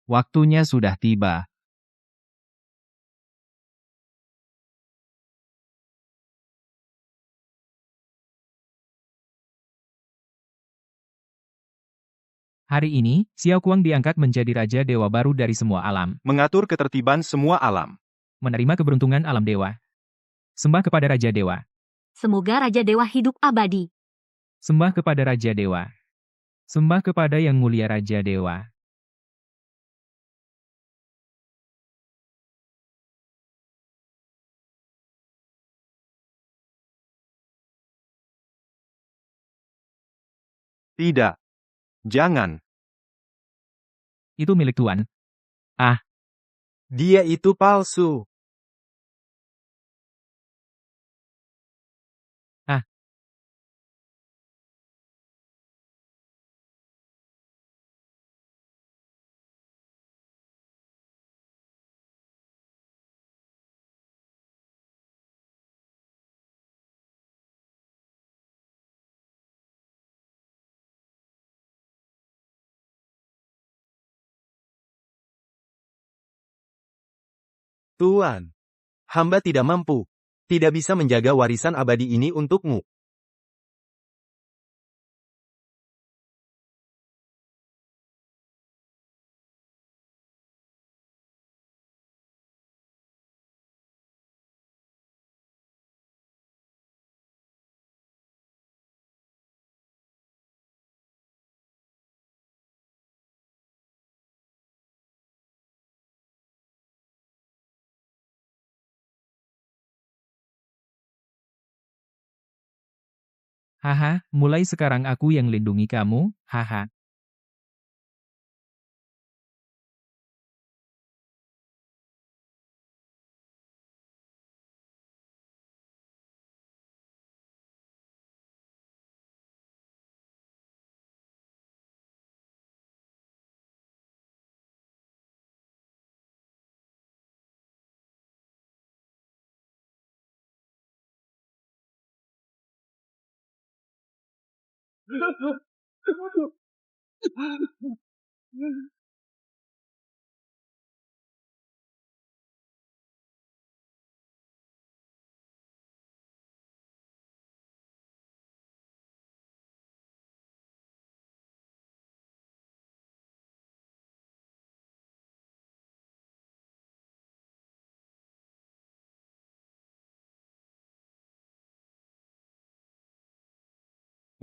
Waktunya sudah tiba. Hari ini, Xiao Kuang diangkat menjadi Raja Dewa baru dari semua alam. Mengatur ketertiban semua alam. Menerima keberuntungan alam dewa. Sembah kepada Raja Dewa. Semoga Raja Dewa hidup abadi. Sembah kepada Raja Dewa. Sembah kepada Yang Mulia Raja Dewa. Tidak. Jangan. Itu milik Tuan. Ah, Dia itu palsu. ah, Tuan, hamba tidak mampu. Tidak bisa menjaga warisan abadi ini untukmu. haha, mulai sekarang aku yang lindungi kamu, haha.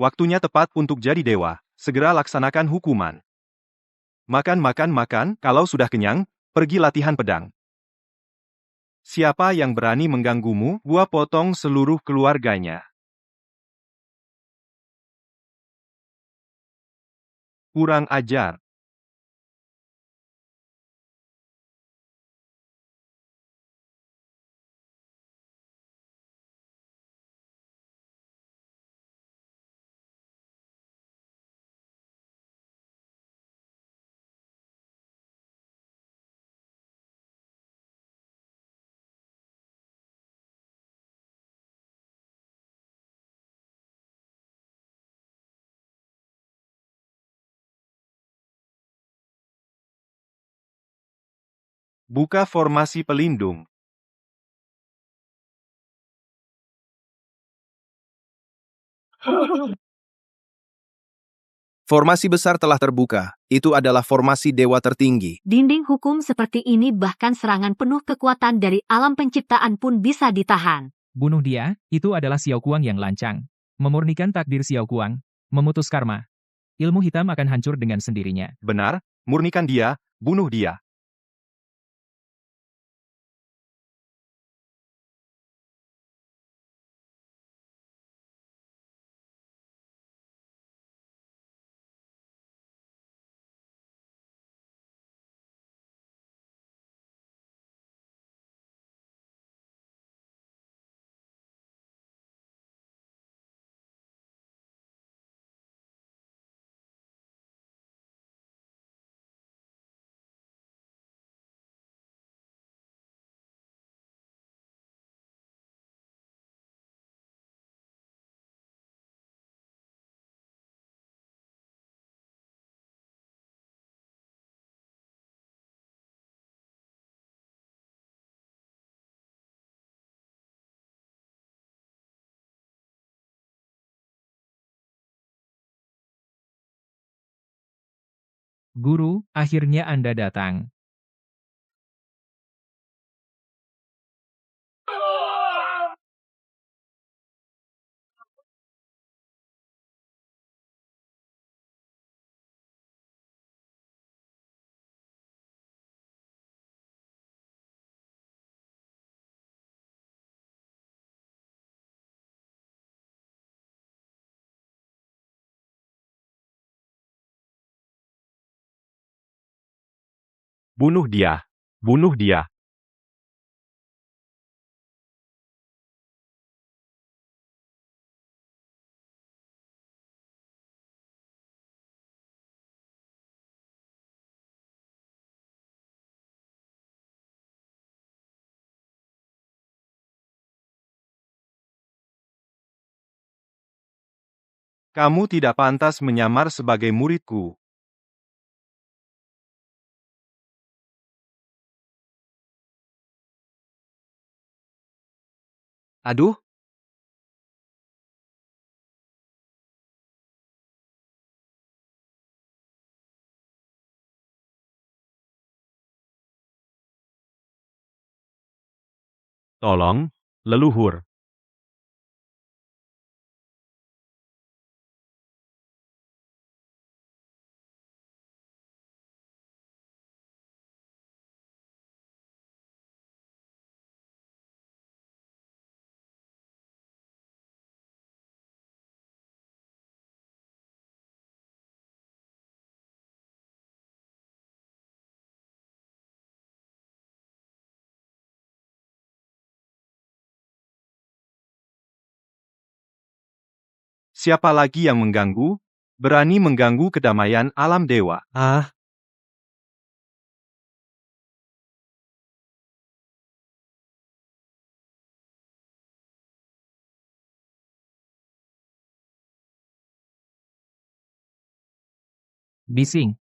Waktunya tepat untuk jadi dewa. Segera laksanakan hukuman. Makan, makan, makan. Kalau sudah kenyang, pergi latihan pedang. Siapa yang berani mengganggumu, gua potong seluruh keluarganya. Kurang ajar. Buka formasi pelindung. Formasi besar telah terbuka. Itu adalah formasi dewa tertinggi. Dinding hukum seperti ini bahkan serangan penuh kekuatan dari alam penciptaan pun bisa ditahan. Bunuh dia, itu adalah Xiao Kuang yang lancang. Memurnikan takdir Xiao Kuang. Memutus karma. Ilmu hitam akan hancur dengan sendirinya. Benar, murnikan dia, bunuh dia. Guru, akhirnya Anda datang. Bunuh dia. Bunuh dia. Kamu tidak pantas menyamar sebagai muridku. Aduh, Tolong, leluhur. Siapa lagi yang mengganggu? Berani mengganggu kedamaian alam dewa. Ah, Bising.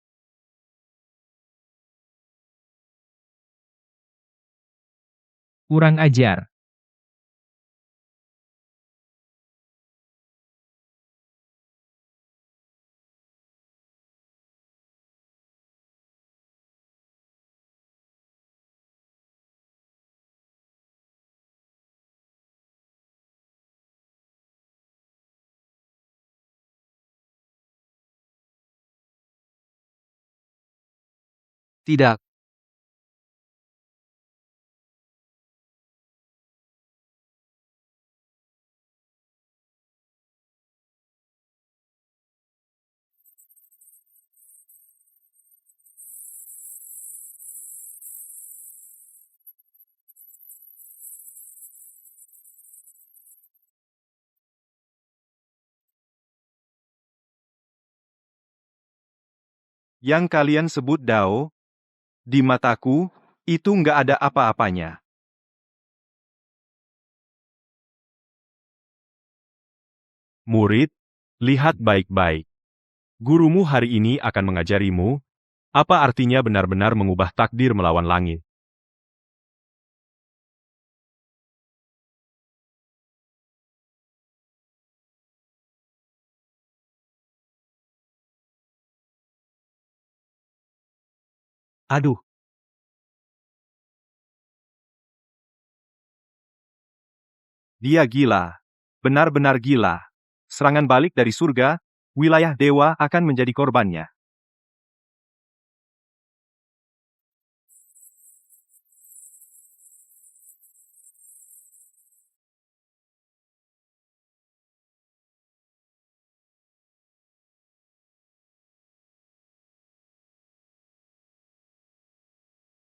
Kurang ajar. tidak. Yang kalian sebut Dao, di mataku, itu nggak ada apa-apanya. Murid, lihat baik-baik. Gurumu hari ini akan mengajarimu, apa artinya benar-benar mengubah takdir melawan langit. aduh, Dia gila. Benar-benar gila. Serangan balik dari surga, wilayah dewa akan menjadi korbannya.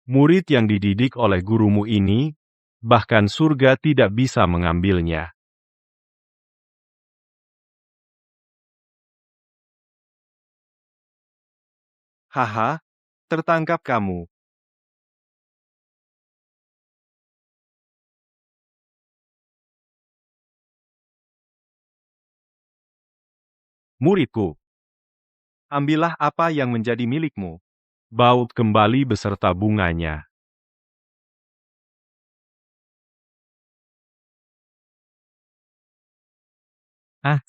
Murid yang dididik oleh gurumu ini, bahkan surga tidak bisa mengambilnya. Haha, tertangkap kamu. Muridku, ambillah apa yang menjadi milikmu. Baut kembali beserta bunganya.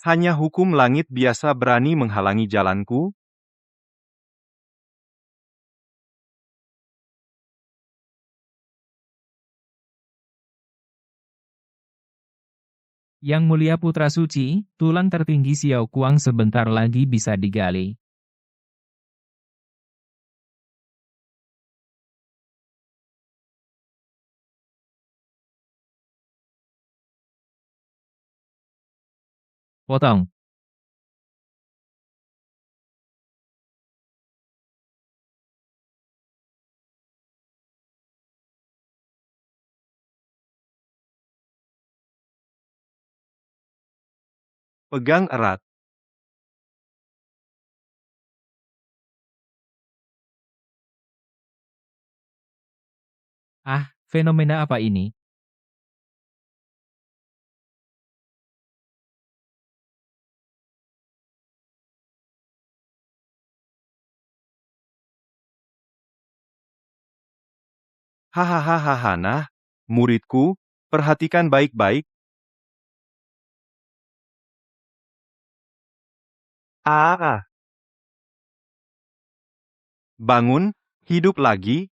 Hanya hukum langit biasa berani menghalangi jalanku? Yang mulia putra suci, tulang tertinggi Xiao Kuang sebentar lagi bisa digali. Potong. Pegang erat. Ah, fenomena apa ini? Hahaha nah, muridku, perhatikan baik-baik. Ah, Bangun, hidup lagi.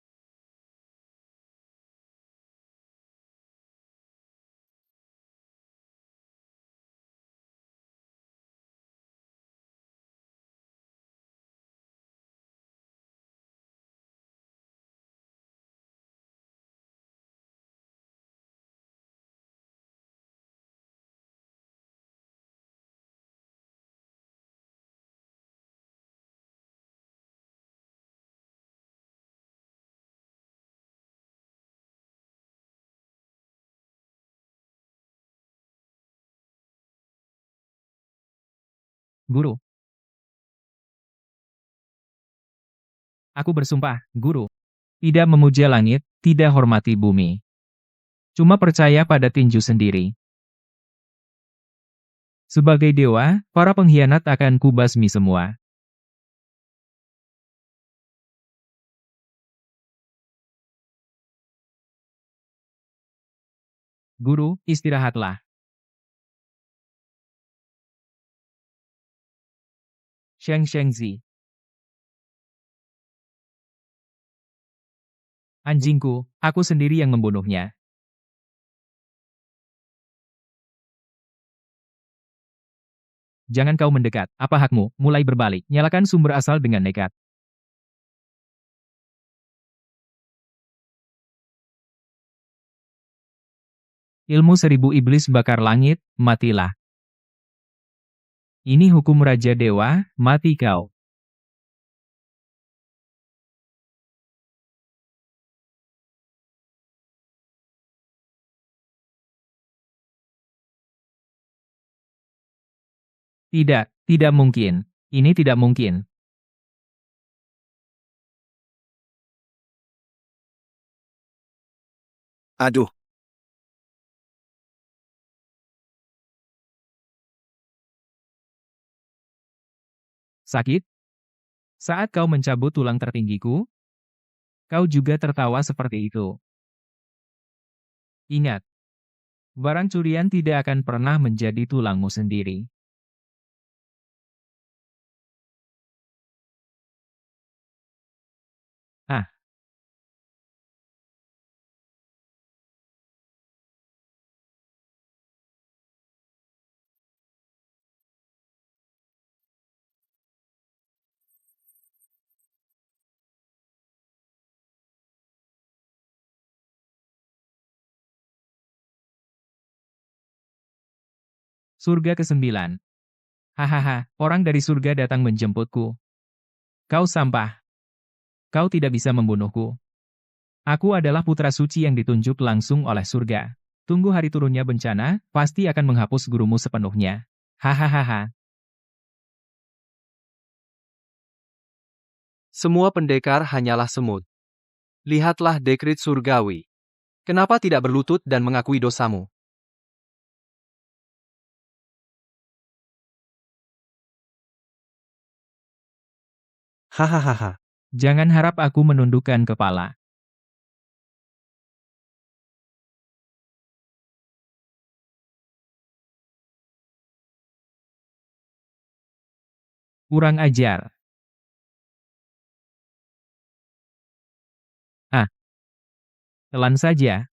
Guru. Aku bersumpah, Guru. Tidak memuja langit, tidak hormati bumi. Cuma percaya pada tinju sendiri. Sebagai dewa, para pengkhianat akan kubasmi semua. Guru, istirahatlah. Sheng Shengzi. Anjingku, aku sendiri yang membunuhnya. Jangan kau mendekat, apa hakmu? Mulai berbalik, nyalakan sumber asal dengan nekat. Ilmu seribu iblis bakar langit, matilah. Ini hukum Raja Dewa, mati kau. Tidak, tidak mungkin. Ini tidak mungkin. Aduh, Sakit? Saat kau mencabut tulang tertinggiku, kau juga tertawa seperti itu. Ingat, barang curian tidak akan pernah menjadi tulangmu sendiri. Ah, surga ke-9. Hahaha, orang dari surga datang menjemputku. Kau sampah. Kau tidak bisa membunuhku. Aku adalah putra suci yang ditunjuk langsung oleh surga. Tunggu hari turunnya bencana, pasti akan menghapus gurumu sepenuhnya. Hahaha. Semua pendekar hanyalah semut. Lihatlah dekrit surgawi. Kenapa tidak berlutut dan mengakui dosamu? Hahaha. Jangan harap aku menundukkan kepala. Kurang ajar. Ah, telan saja.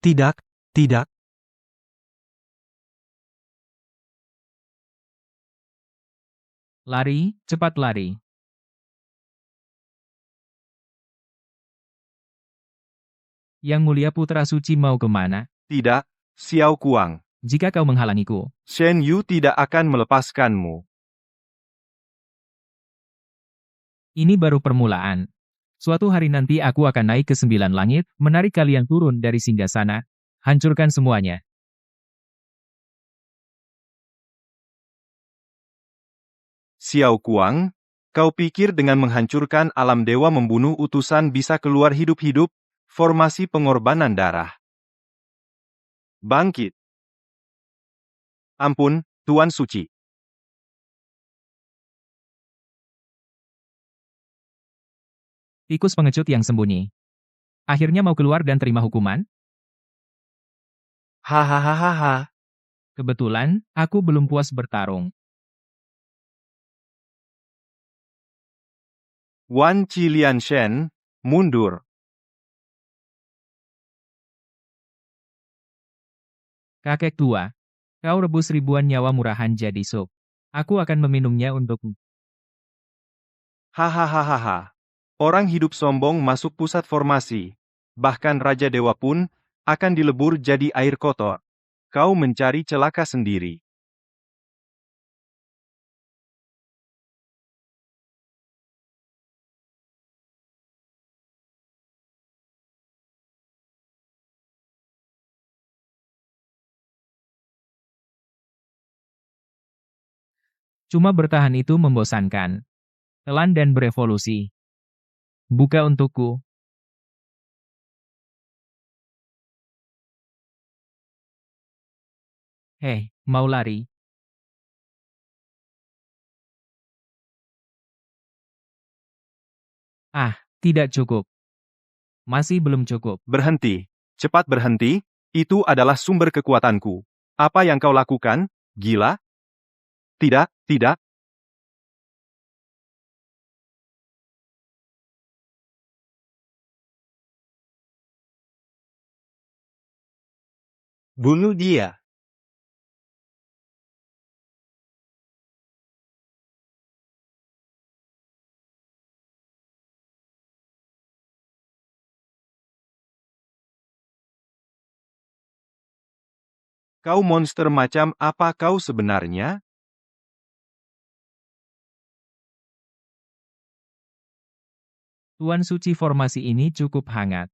Tidak, tidak. Lari, cepat lari. Yang mulia putra suci mau kemana? Tidak, Xiao Kuang. Jika kau menghalangiku, Shen Yu tidak akan melepaskanmu. ini baru permulaan. Suatu hari nanti aku akan naik ke 9 langit, menarik kalian turun dari singgasana, hancurkan semuanya. Xiao Kuang, kau pikir dengan menghancurkan alam dewa membunuh utusan bisa keluar hidup-hidup? Formasi pengorbanan darah. Bangkit. Ampun, Tuan Suci. Tikus pengecut yang sembunyi. Akhirnya mau keluar dan terima hukuman? Hahaha. Kebetulan, aku belum puas bertarung. Wan Qilianshen, mundur. Kakek tua, kau rebus ribuan nyawa murahan jadi sup. Aku akan meminumnya untukmu. Hahaha. Orang hidup sombong masuk pusat formasi. Bahkan Raja Dewa pun akan dilebur jadi air kotor. Kau mencari celaka sendiri. Cuma bertahan itu membosankan. Telan dan berevolusi. Buka untukku. Hei, mau lari? Ah, tidak cukup. Masih belum cukup. Berhenti. Cepat berhenti, itu adalah sumber kekuatanku. Apa yang kau lakukan? Gila? Tidak, tidak. Bunuh dia. Kau monster macam apa kau sebenarnya? Tuan suci formasi ini cukup hangat.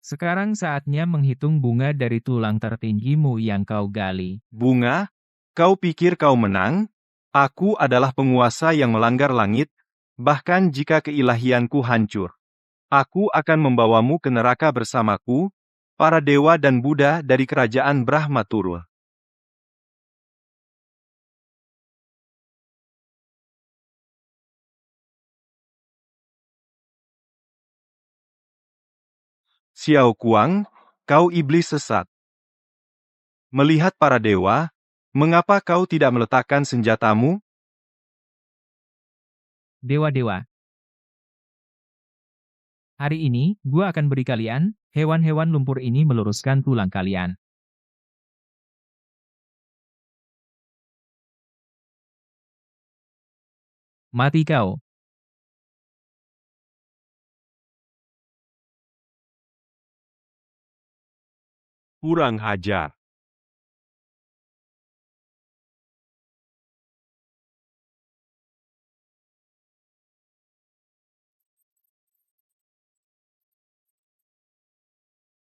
Sekarang saatnya menghitung bunga dari tulang tertinggimu yang kau gali. Bunga? Kau pikir kau menang? Aku adalah penguasa yang melanggar langit, bahkan jika keilahianku hancur. Aku akan membawamu ke neraka bersamaku, para dewa dan Buddha dari kerajaan Brahma turun. Xiao Kuang, kau iblis sesat. Melihat para dewa, mengapa kau tidak meletakkan senjatamu? Dewa-dewa. Hari ini, gua akan beri kalian, hewan-hewan lumpur ini meluruskan tulang kalian. Mati kau. Kurang ajar.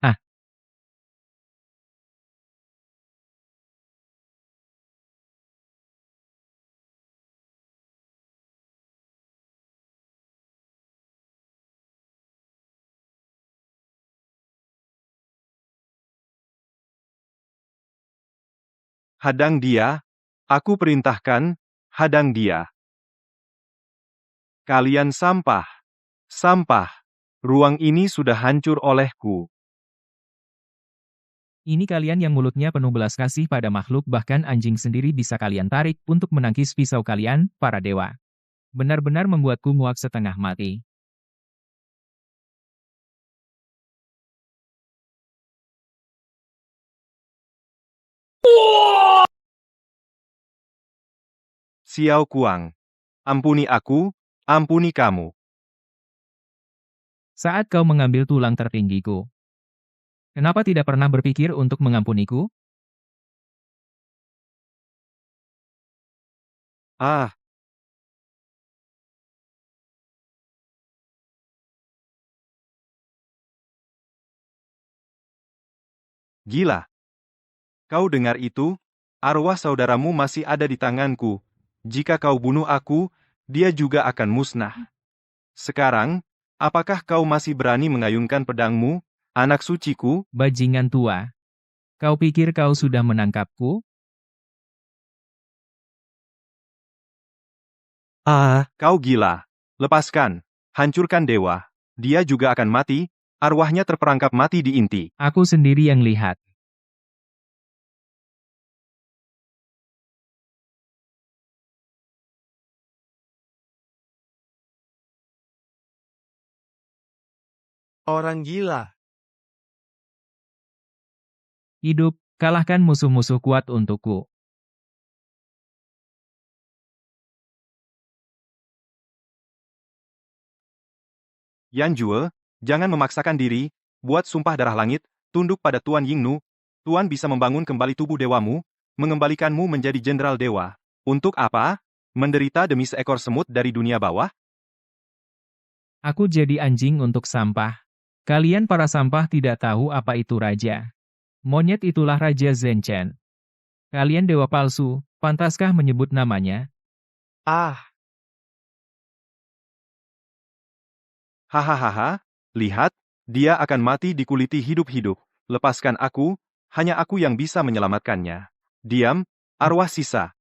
Ah. Hadang dia, aku perintahkan, hadang dia. Kalian sampah. Sampah. Ruang ini sudah hancur olehku. Ini kalian yang mulutnya penuh belas kasih pada makhluk, bahkan anjing sendiri bisa kalian tarik untuk menangkis pisau kalian, para dewa. Benar-benar membuatku muak setengah mati. Xiao Kuang. Ampuni aku, ampuni kamu. Saat kau mengambil tulang tertinggiku, kenapa tidak pernah berpikir untuk mengampuniku? Ah, gila. Kau dengar itu? Arwah saudaramu masih ada di tanganku. Jika kau bunuh aku, dia juga akan musnah. Sekarang, apakah kau masih berani mengayunkan pedangmu, anak suciku? Bajingan tua. Kau pikir kau sudah menangkapku? Ah, kau gila. Lepaskan. Hancurkan dewa. Dia juga akan mati, arwahnya terperangkap mati di inti. Aku sendiri yang lihat. Orang gila. Hidup, kalahkan musuh-musuh kuat untukku. Yan Jue, jangan memaksakan diri, buat sumpah darah langit, tunduk pada Tuan Yingnu. Tuan bisa membangun kembali tubuh dewamu, mengembalikanmu menjadi jenderal dewa. Untuk apa? Menderita demi seekor semut dari dunia bawah? Aku jadi anjing untuk sampah. Kalian para sampah tidak tahu apa itu raja. Monyet itulah Raja Zhenchen. Kalian dewa palsu, pantaskah menyebut namanya? Ah, Hahaha, lihat, dia akan mati dikuliti hidup-hidup. Lepaskan aku, hanya aku yang bisa menyelamatkannya. Diam, arwah sisa.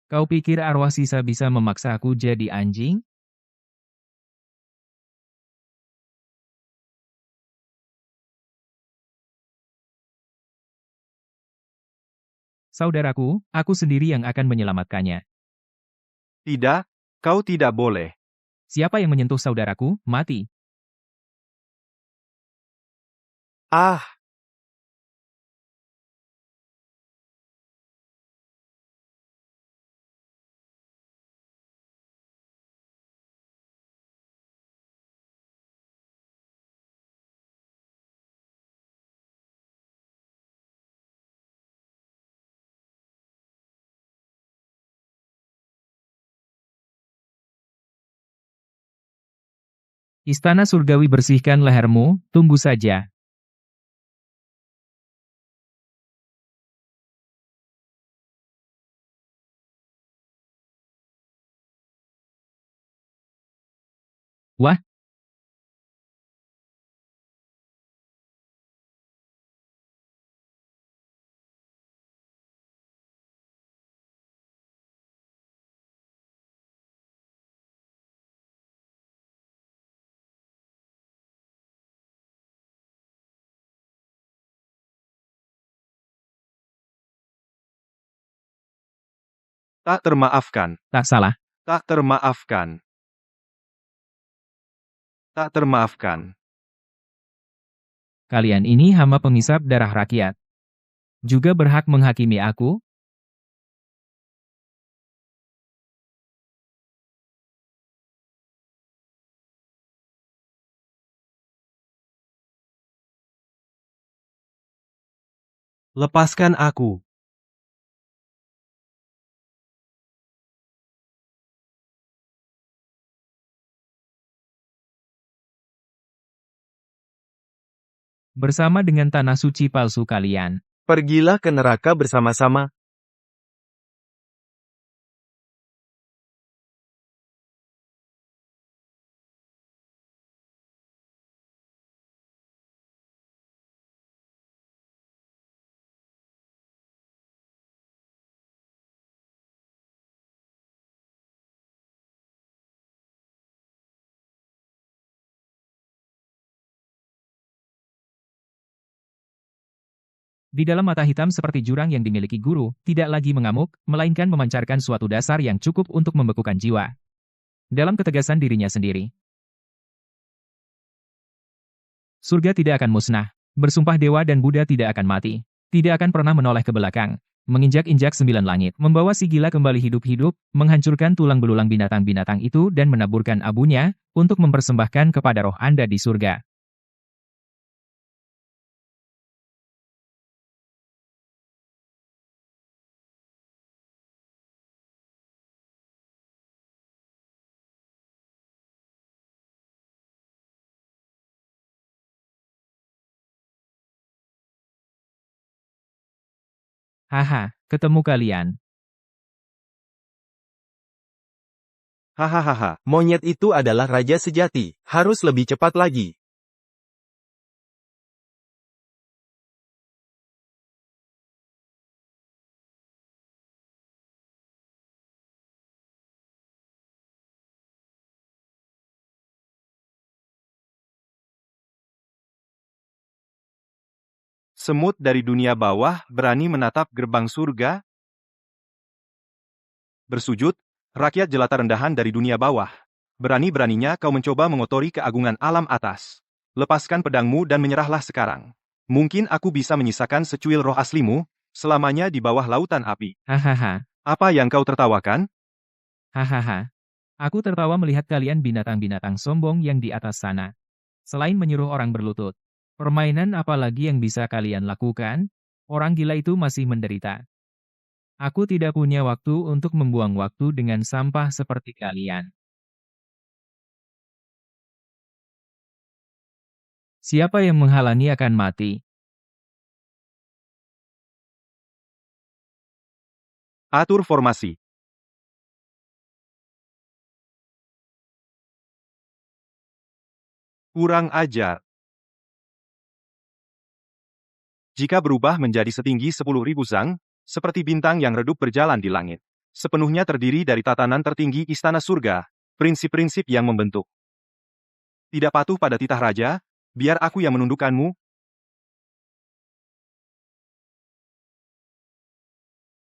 Kau pikir arwah sisa bisa memaksa aku jadi anjing? Saudaraku, aku sendiri yang akan menyelamatkannya. Tidak, kau tidak boleh. Siapa yang menyentuh saudaraku, mati. ah, Istana surgawi bersihkan lehermu, tunggu saja. Wah, Tak termaafkan. tak salah. Tak termaafkan. Tak termaafkan. Kalian ini hama pengisap darah rakyat. Juga berhak menghakimi aku? Lepaskan aku. Bersama dengan tanah suci palsu kalian. pergilah ke neraka bersama-sama. Di dalam mata hitam seperti jurang yang dimiliki guru, tidak lagi mengamuk, melainkan memancarkan suatu dasar yang cukup untuk membekukan jiwa. Dalam ketegasan dirinya sendiri. Surga tidak akan musnah. Bersumpah dewa dan Buddha tidak akan mati. Tidak akan pernah menoleh ke belakang. menginjak-injak 9 langit, membawa si gila kembali hidup-hidup, menghancurkan tulang belulang binatang-binatang itu dan menaburkan abunya, untuk mempersembahkan kepada roh Anda di surga. Haha, ketemu kalian. Hahaha. Monyet itu adalah raja sejati. Harus lebih cepat lagi. Semut dari dunia bawah berani menatap gerbang surga? Bersujud, rakyat jelata rendahan dari dunia bawah. Berani-beraninya kau mencoba mengotori keagungan alam atas. Lepaskan pedangmu dan menyerahlah sekarang. Mungkin aku bisa menyisakan secuil roh aslimu, selamanya di bawah lautan api. Hahaha, Apa yang kau tertawakan? hahaha. Aku tertawa melihat kalian binatang-binatang sombong yang di atas sana. Selain menyuruh orang berlutut, permainan apa lagi yang bisa kalian lakukan? Orang gila itu masih menderita. Aku tidak punya waktu untuk membuang waktu dengan sampah seperti kalian. Siapa yang menghalangi akan mati. Atur formasi. Kurang ajar. Jika berubah menjadi setinggi 10.000 zang, seperti bintang yang redup berjalan di langit. Sepenuhnya terdiri dari tatanan tertinggi istana surga, prinsip-prinsip yang membentuk. Tidak patuh pada titah raja, biar aku yang menundukkanmu.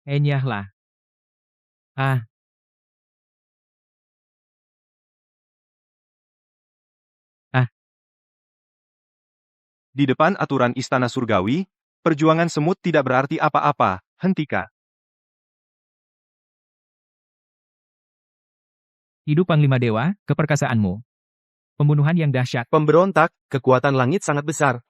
Enyahlah. Ah, ah, Di depan aturan istana surgawi, perjuangan semut tidak berarti apa-apa, hentikan. hidup Panglima Dewa, keperkasaanmu. Pembunuhan yang dahsyat. Pemberontak, kekuatan langit sangat besar.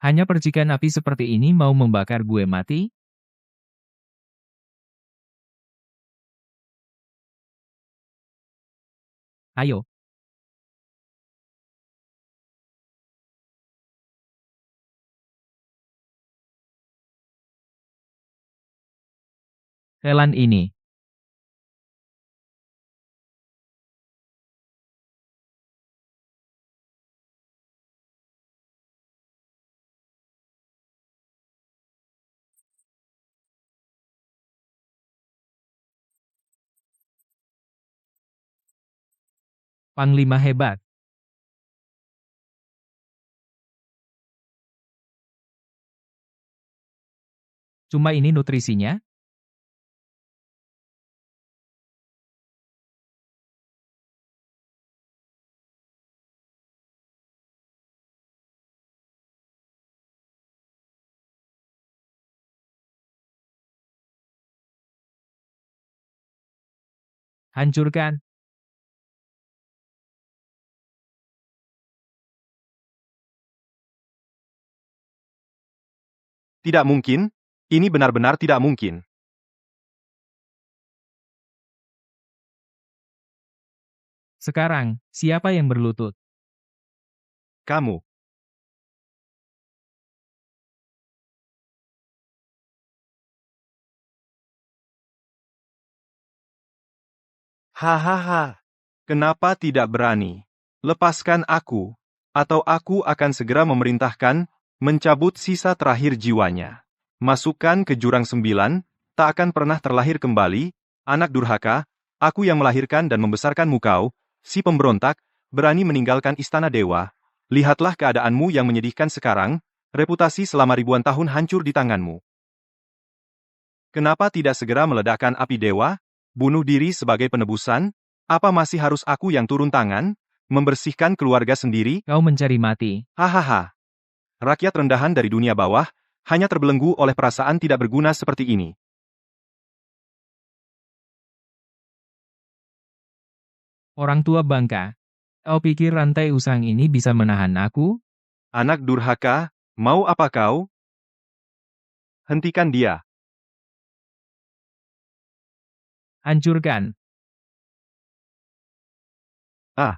Hanya percikan api seperti ini mau membakar gue mati? Ayo. Helan ini. Panglima hebat. Cuma ini nutrisinya? Hancurkan. Tidak mungkin, ini benar-benar tidak mungkin. Sekarang, siapa yang berlutut? Kamu. Hahaha. Kenapa tidak berani? Lepaskan aku. atau aku akan segera memerintahkan mencabut sisa terakhir jiwanya. Masukkan ke jurang 9, tak akan pernah terlahir kembali, anak durhaka, aku yang melahirkan dan membesarkanmu kau, si pemberontak, berani meninggalkan istana dewa. Lihatlah keadaanmu yang menyedihkan sekarang, reputasi selama ribuan tahun hancur di tanganmu. Kenapa tidak segera meledakkan api dewa? Bunuh diri sebagai penebusan? Apa masih harus aku yang turun tangan? Membersihkan keluarga sendiri? Kau mencari mati. Hahaha. Rakyat rendahan dari dunia bawah, hanya terbelenggu oleh perasaan tidak berguna seperti ini. Orang tua bangka. Kau pikir rantai usang ini bisa menahan aku? Anak durhaka, mau apa kau? Hentikan dia. Hancurkan. Ah.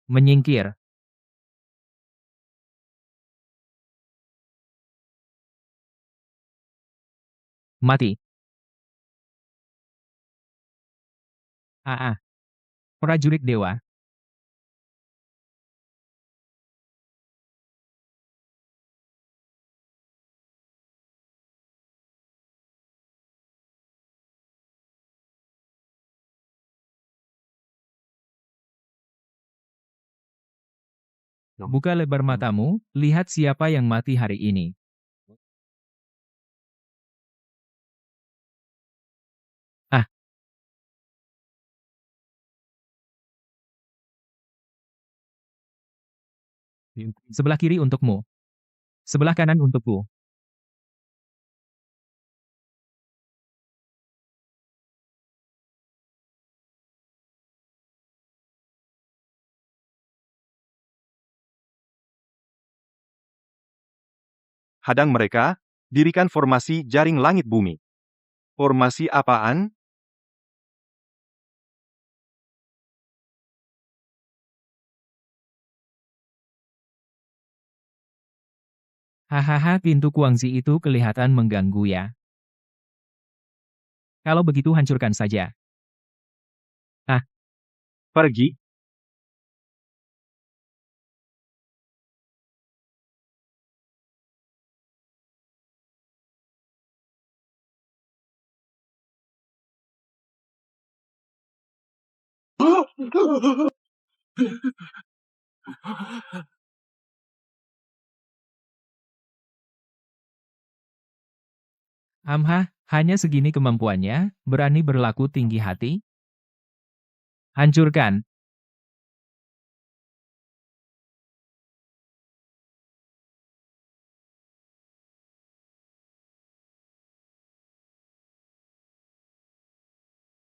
Menyingkir. Mati. Prajurit dewa. Buka lebar matamu, lihat siapa yang mati hari ini. Sebelah kiri untukmu. Sebelah kanan untukku. Hadang mereka, dirikan formasi jaring langit bumi. Formasi apaan? Hahaha, pintu Kuangzi itu kelihatan mengganggu ya. Kalau begitu hancurkan saja. Pergi. Hanya segini kemampuannya, berani berlaku tinggi hati? Hancurkan.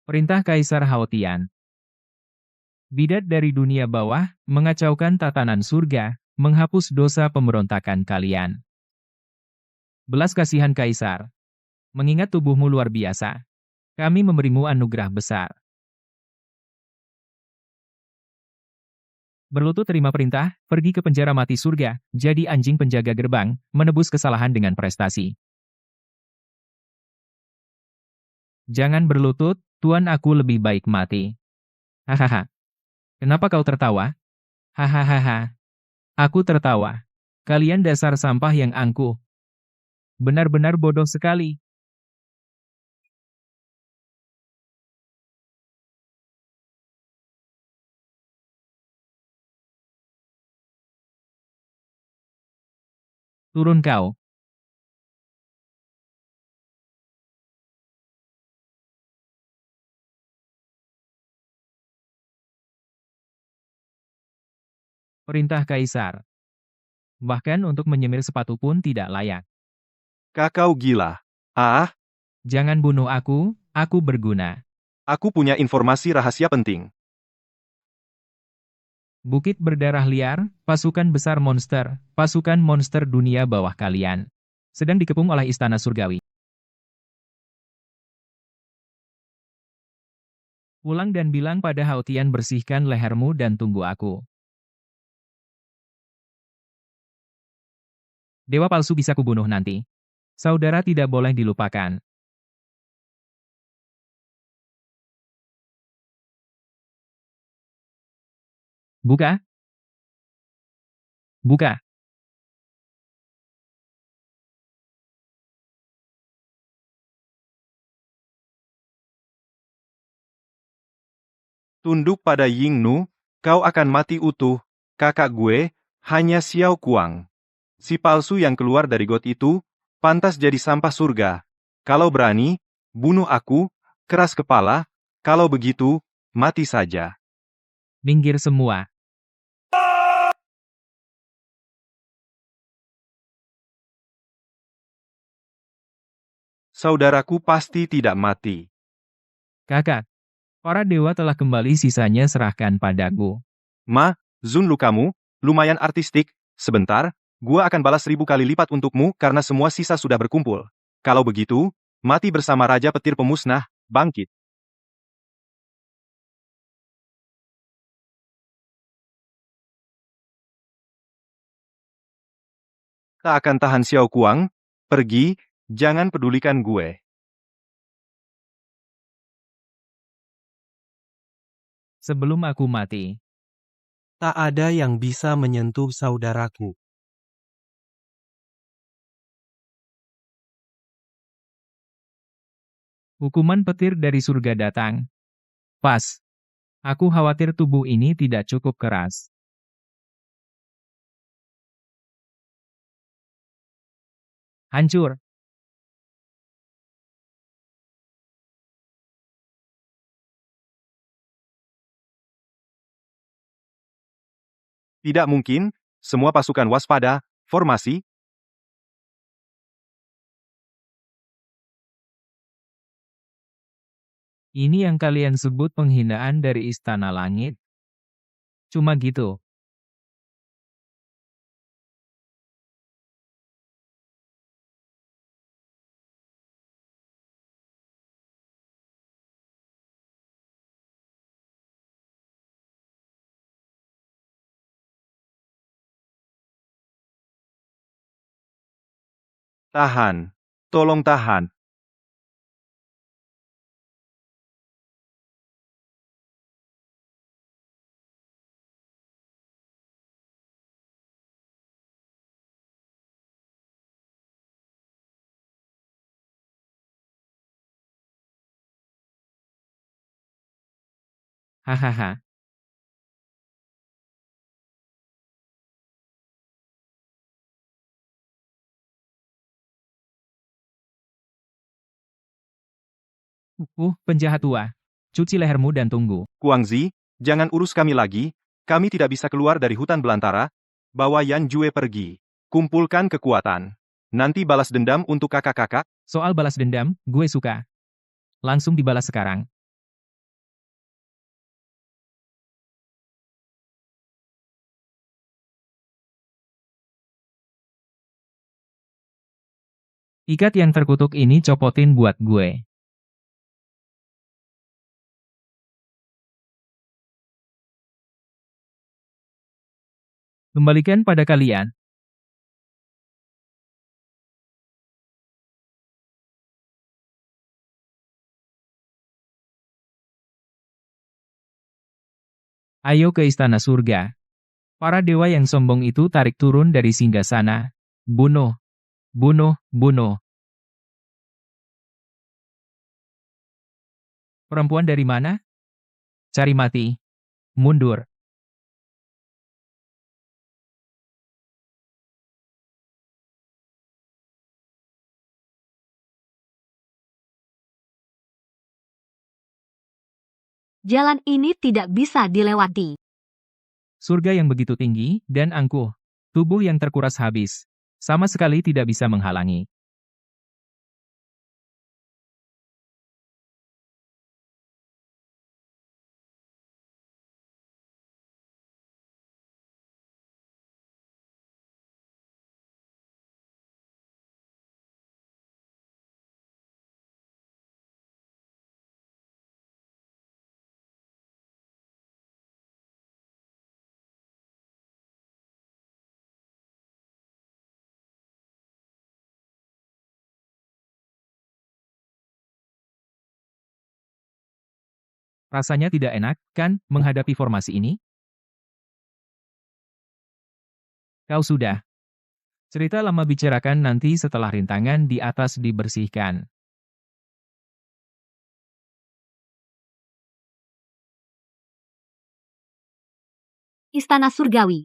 Perintah Kaisar Haotian. Bidat dari dunia bawah, mengacaukan tatanan surga, menghapus dosa pemberontakan kalian. Belas kasihan Kaisar. Mengingat tubuhmu luar biasa, kami memberimu anugerah besar. Berlutut terima perintah, pergi ke penjara mati surga, jadi anjing penjaga gerbang, menebus kesalahan dengan prestasi. Jangan berlutut, tuan, aku lebih baik mati. Hahaha. Kenapa kau tertawa? Hahaha. Aku tertawa. Kalian dasar sampah yang angkuh. Benar-benar bodoh sekali. Turun kau. Perintah Kaisar. Bahkan untuk menyemir sepatu pun tidak layak. Kakau gila. Ah, Jangan bunuh aku berguna. aku punya informasi rahasia penting. Bukit berdarah liar, pasukan monster dunia bawah kalian. Sedang dikepung oleh istana surgawi. Pulang dan bilang pada Haotian bersihkan lehermu dan tunggu aku. Dewa palsu bisa kubunuh nanti. Saudara tidak boleh dilupakan. Buka. Buka. Tunduk pada Yingnu, kau akan mati utuh. Kakak gue, hanya Xiao Kuang. Si palsu yang keluar dari got itu, pantas jadi sampah surga. Kalau berani, bunuh aku, keras kepala, kalau begitu, mati saja. Minggir semua. Saudaraku pasti tidak mati. Kakak. Para dewa telah kembali, sisanya serahkan padaku. Ma, Zun lukamu, lumayan artistik, sebentar, gua akan balas 1000 kali lipat untukmu karena semua sisa sudah berkumpul. Kalau begitu, mati bersama Raja Petir Pemusnah, bangkit. Tak akan tahan Xiao Kuang, pergi, jangan pedulikan gue. Sebelum aku mati. Tak ada yang bisa menyentuh saudaraku. Hukuman petir dari surga datang. Pas. Aku khawatir tubuh ini tidak cukup keras. Hancur. Tidak mungkin, semua pasukan waspada, formasi. Ini yang kalian sebut penghinaan dari Istana Langit? Cuma gitu. Tahan. Tolong tahan. Hahaha. Penjahat tua. Cuci lehermu dan tunggu. Guangzi, jangan urus kami lagi, kami tidak bisa keluar dari hutan belantara. Bawa Yan Jue pergi. Kumpulkan kekuatan. Nanti balas dendam untuk kakak-kakak. Soal balas dendam, gue suka. Langsung dibalas sekarang. Ikat yang terkutuk ini copotin buat gue. Kembalikan pada kalian. Ayo ke istana surga. Para dewa yang sombong itu tarik turun dari singgasana. Bunuh. Bunuh, bunuh. Perempuan dari mana? Cari mati. Mundur. Jalan ini tidak bisa dilewati. Surga yang begitu tinggi dan angkuh. Tubuh yang terkuras habis. Sama sekali tidak bisa menghalangi. Rasanya tidak enak, kan, menghadapi formasi ini? Kau sudah. Cerita lama bicarakan nanti setelah rintangan di atas dibersihkan. Istana Surgawi.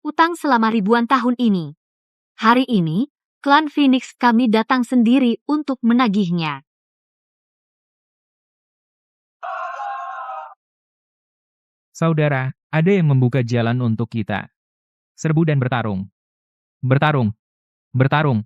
Utang selama ribuan tahun ini. Hari ini, klan Phoenix kami datang sendiri untuk menagihnya. Saudara, ada yang membuka jalan untuk kita. Serbu dan bertarung. Bertarung. Bertarung.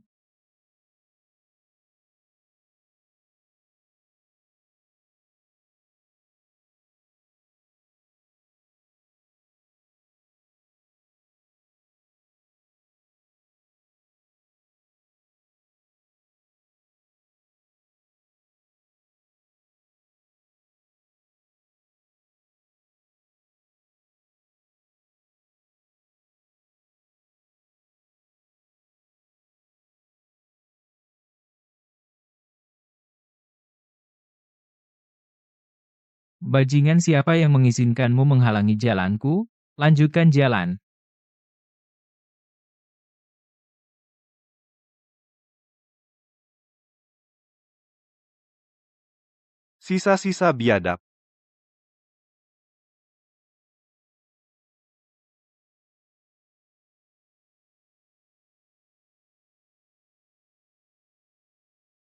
Bajingan siapa yang mengizinkanmu menghalangi jalanku? Lanjutkan jalan. Sisa-sisa biadab.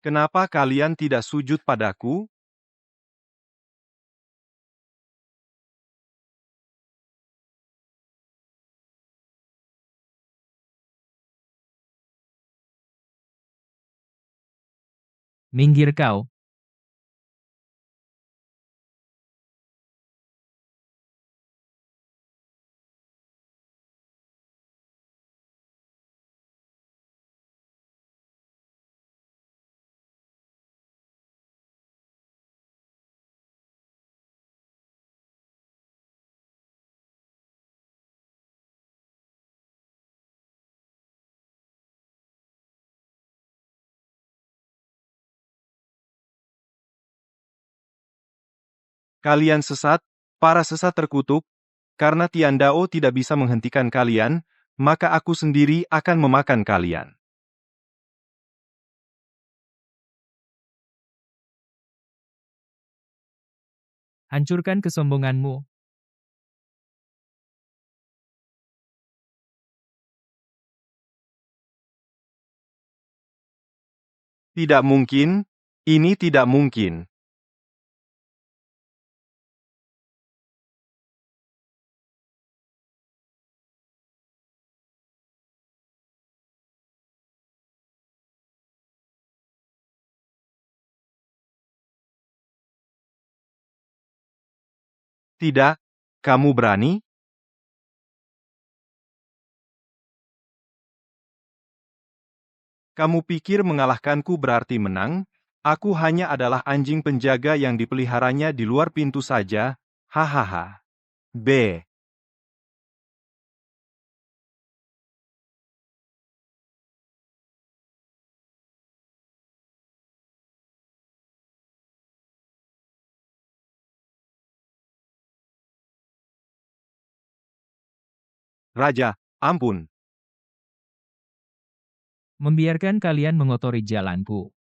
Kenapa kalian tidak sujud padaku? Minggir kau. Kalian sesat, para sesat terkutuk, karena Tiandao tidak bisa menghentikan kalian, maka aku sendiri akan memakan kalian. Hancurkan kesombonganmu. Tidak mungkin, ini tidak mungkin. Tidak, kamu berani? Kamu pikir mengalahkanku berarti menang? Aku hanya adalah anjing penjaga yang dipeliharanya di luar pintu saja. Hahaha. B. Raja, ampun. Membiarkan kalian mengotori jalanku.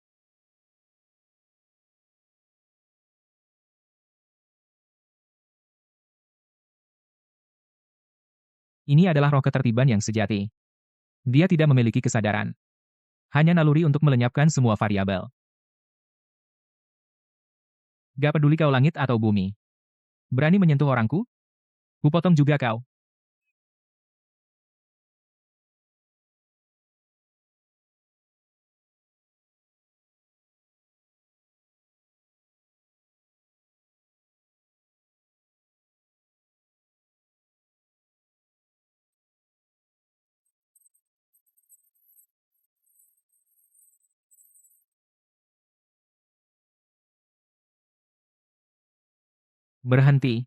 Ini adalah roh ketertiban yang sejati. Dia tidak memiliki kesadaran. Hanya naluri untuk melenyapkan semua variabel. Gak peduli kau langit atau bumi. Berani menyentuh orangku? Kupotong juga kau. Berhenti.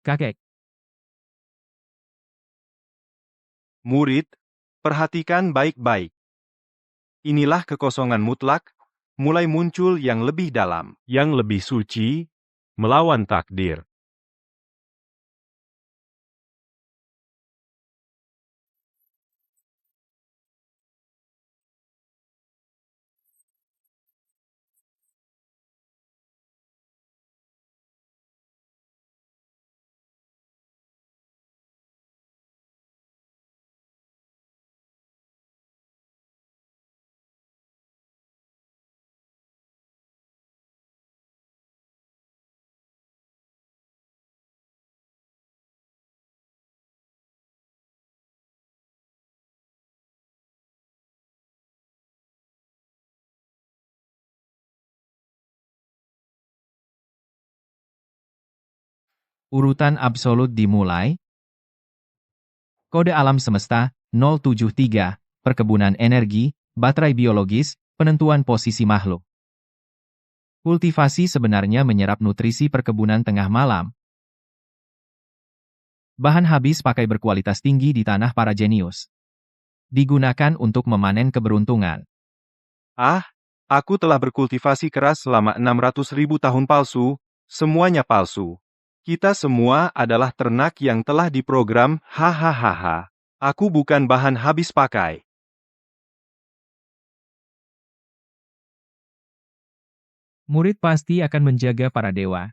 Kakek, Murid, perhatikan baik-baik. Inilah kekosongan mutlak, mulai muncul yang lebih dalam, yang lebih suci, melawan takdir. urutan absolut dimulai. Kode alam semesta, 073, perkebunan energi, baterai biologis, penentuan posisi makhluk. Kultivasi sebenarnya menyerap nutrisi perkebunan tengah malam. Bahan habis pakai berkualitas tinggi di tanah para jenius. Digunakan untuk memanen keberuntungan. Ah, aku telah berkultivasi keras selama 600.000 tahun palsu, semuanya palsu. Kita semua adalah ternak yang telah diprogram, hahaha. Aku bukan bahan habis pakai. Murid pasti akan menjaga para dewa.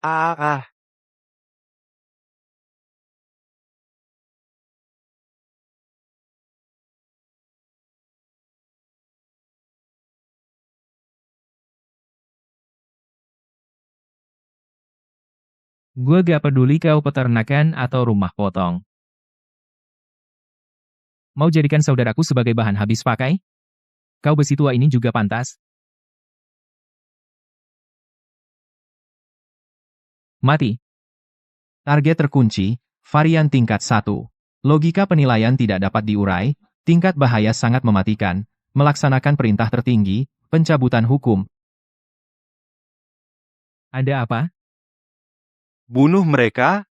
Ah, ah. Gua gak peduli kau peternakan atau rumah potong. Mau jadikan saudaraku sebagai bahan habis pakai? Kau besi tua ini juga pantas. Mati. Target terkunci, varian tingkat 1. Logika penilaian tidak dapat diurai, tingkat bahaya sangat mematikan, melaksanakan perintah tertinggi, pencabutan hukum. Ada apa? Bunuh mereka?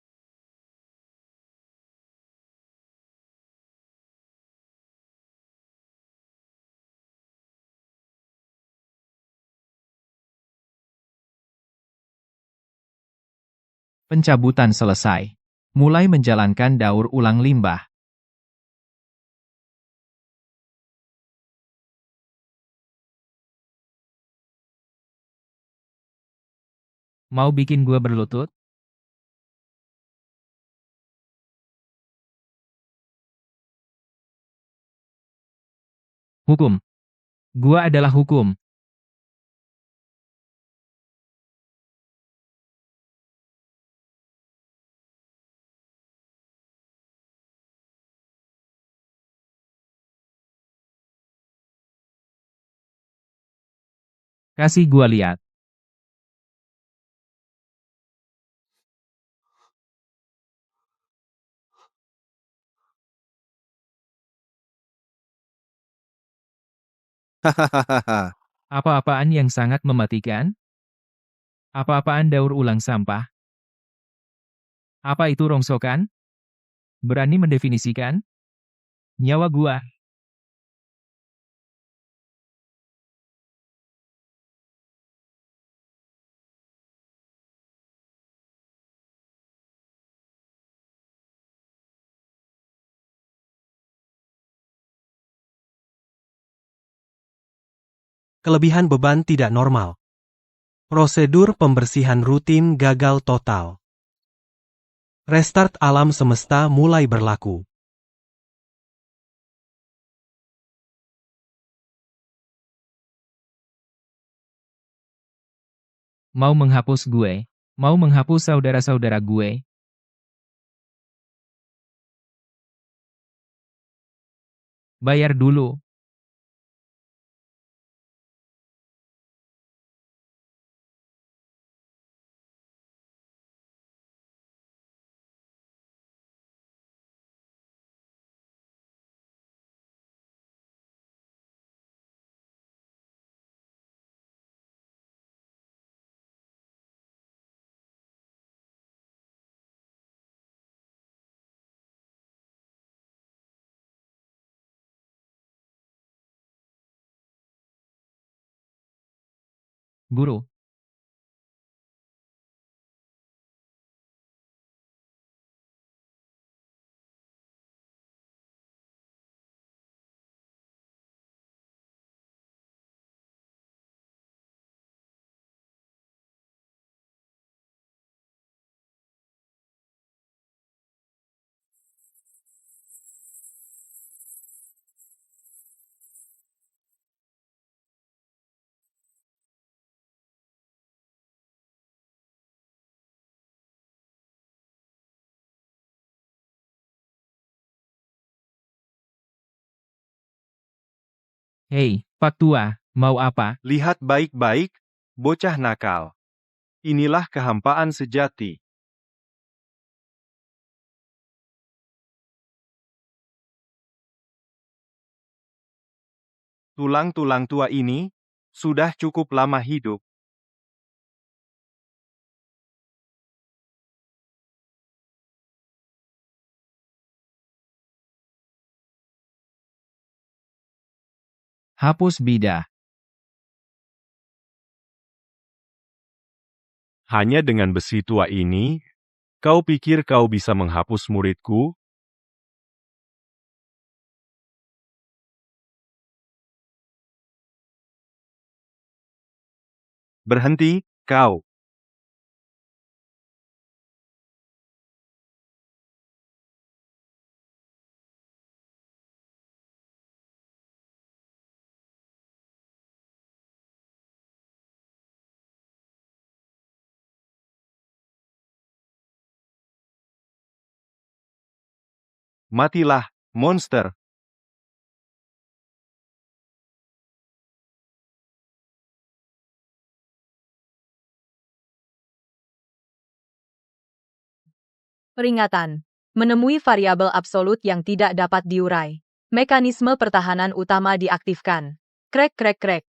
Pencabutan selesai. Mulai menjalankan daur ulang limbah. Mau bikin gua berlutut? Hukum. Gua adalah hukum. Kasih gua lihat. Hahaha. Apa-apaan yang sangat mematikan? Apa-apaan daur ulang sampah? Apa itu rongsokan? Berani mendefinisikan? Nyawa gua. Kelebihan beban tidak normal. Prosedur pembersihan rutin gagal total. Restart alam semesta mulai berlaku. Mau menghapus gue? Mau menghapus saudara-saudara gue? Bayar dulu. Guru, hei, Pak Tua, mau apa? Lihat baik-baik, bocah nakal. Inilah kehampaan sejati. Tulang-tulang tua ini sudah cukup lama hidup. Hapus bidah. Hanya dengan besi tua ini, kau pikir kau bisa menghapus muridku? Berhenti, kau. Matilah, monster. Peringatan. Menemui variabel absolut yang tidak dapat diurai. Mekanisme pertahanan utama diaktifkan. Krek krek krek.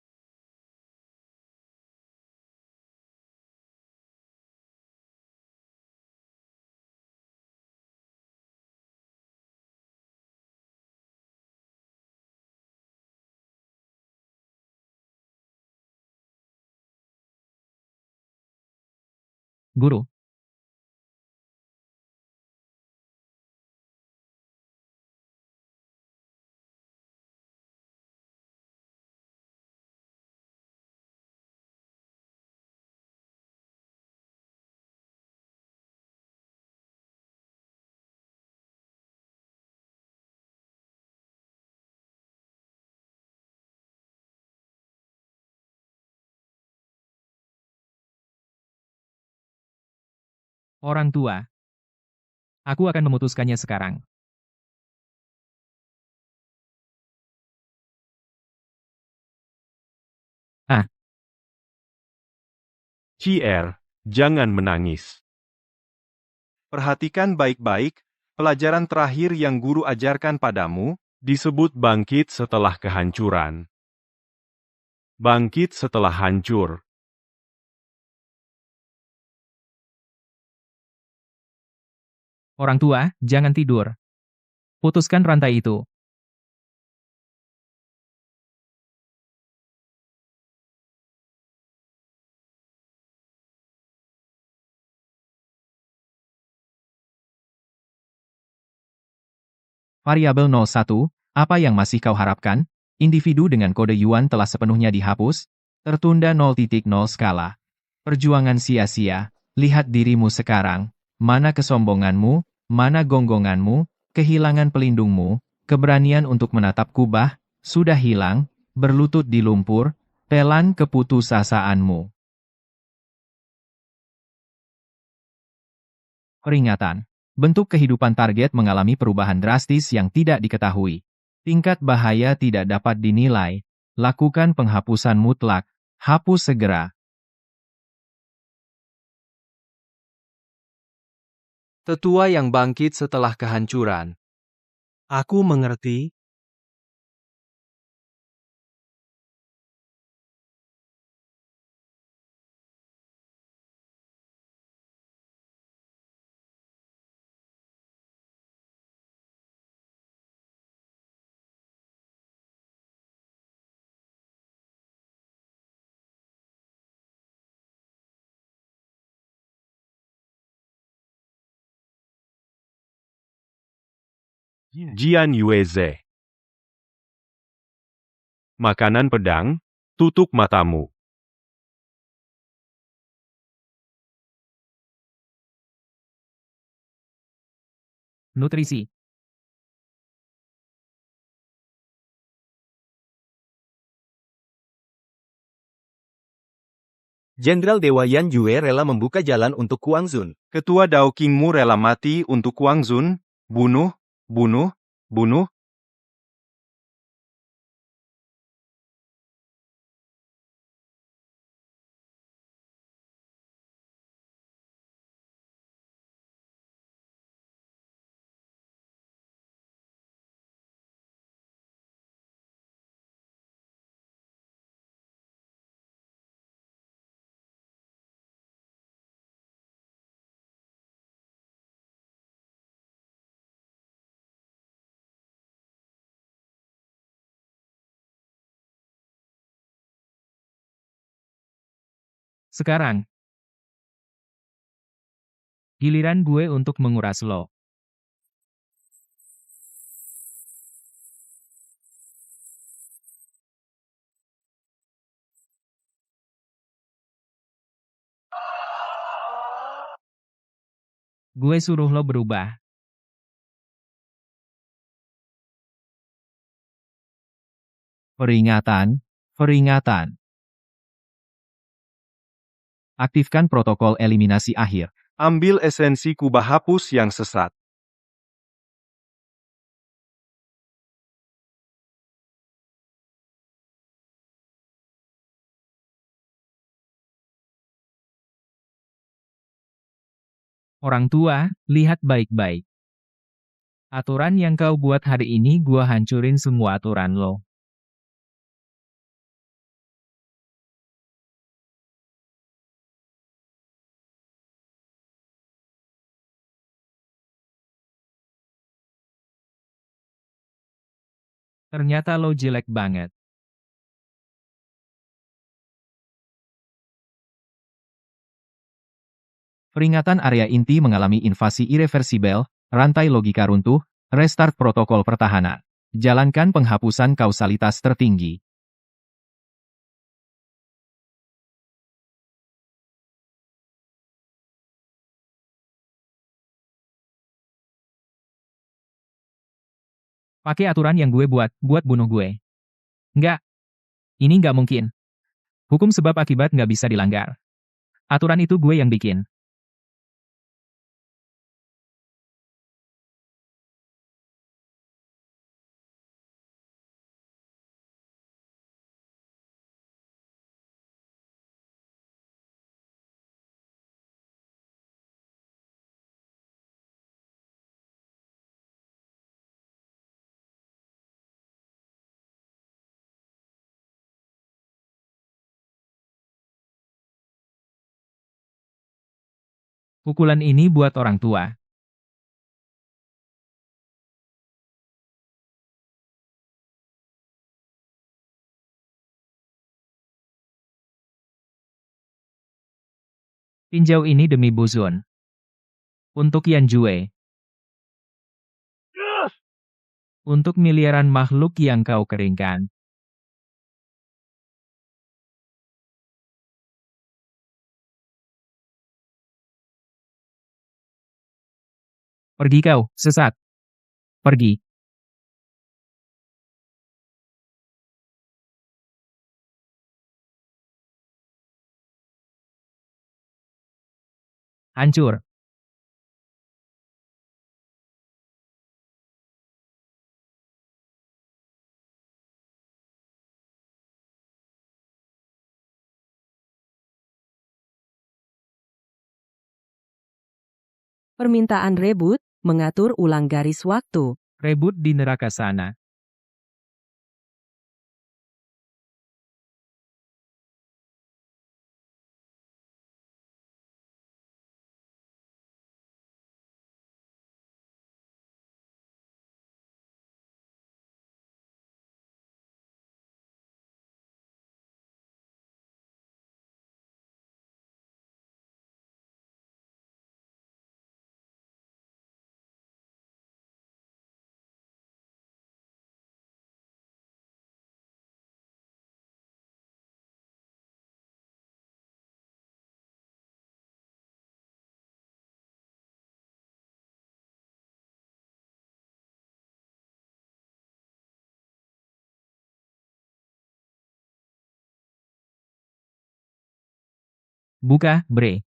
Guru, orang tua. Aku akan memutuskannya sekarang. Ah, CR, jangan menangis. Perhatikan baik-baik, pelajaran terakhir yang guru ajarkan padamu, disebut bangkit setelah kehancuran. Bangkit setelah hancur. orang tua, jangan tidur. Putuskan rantai itu. Variabel 01, apa yang masih kau harapkan? Individu dengan kode Yuan telah sepenuhnya dihapus, tertunda 0.0 skala. Perjuangan sia-sia, lihat dirimu sekarang, mana kesombonganmu, mana gonggonganmu, kehilangan pelindungmu, keberanian untuk menatap kubah, sudah hilang, berlutut di lumpur, pelan keputusasaanmu. Peringatan. Bentuk kehidupan target mengalami perubahan drastis yang tidak diketahui. Tingkat bahaya tidak dapat dinilai. Lakukan penghapusan mutlak. Hapus segera. Tetua yang bangkit setelah kehancuran. Aku mengerti. Jian Yueze. Makanan pedang, tutup matamu. Nutrisi. Jenderal Dewa Yan Jue rela membuka jalan untuk Kuang Zun. Ketua Dao Qingmu rela mati untuk Kuang Zun. Bunuh, bunuh, bunuh. Sekarang, giliran gue untuk menguras lo. Gue suruh lo berubah. Peringatan, peringatan. Aktifkan protokol eliminasi akhir. Ambil esensi kubah hapus yang sesat. Orang tua, lihat baik-baik. Aturan yang kau buat hari ini gua hancurin semua aturan lo. Ternyata lo jelek banget. Peringatan area inti mengalami invasi irreversibel, rantai logika runtuh, restart protokol pertahanan. Jalankan penghapusan kausalitas tertinggi. Pakai aturan yang gue buat bunuh gue. Nggak. Ini nggak mungkin. Hukum sebab akibat nggak bisa dilanggar. Aturan itu gue yang bikin. Pukulan ini buat orang tua. Tinjau ini demi Buzun. Untuk Yan Jue. Untuk miliaran makhluk yang kau keringkan. Pergi kau, sesat. Pergi. Hancur. Permintaan reboot, mengatur ulang garis waktu. Reboot di neraka sana. Buka, bre.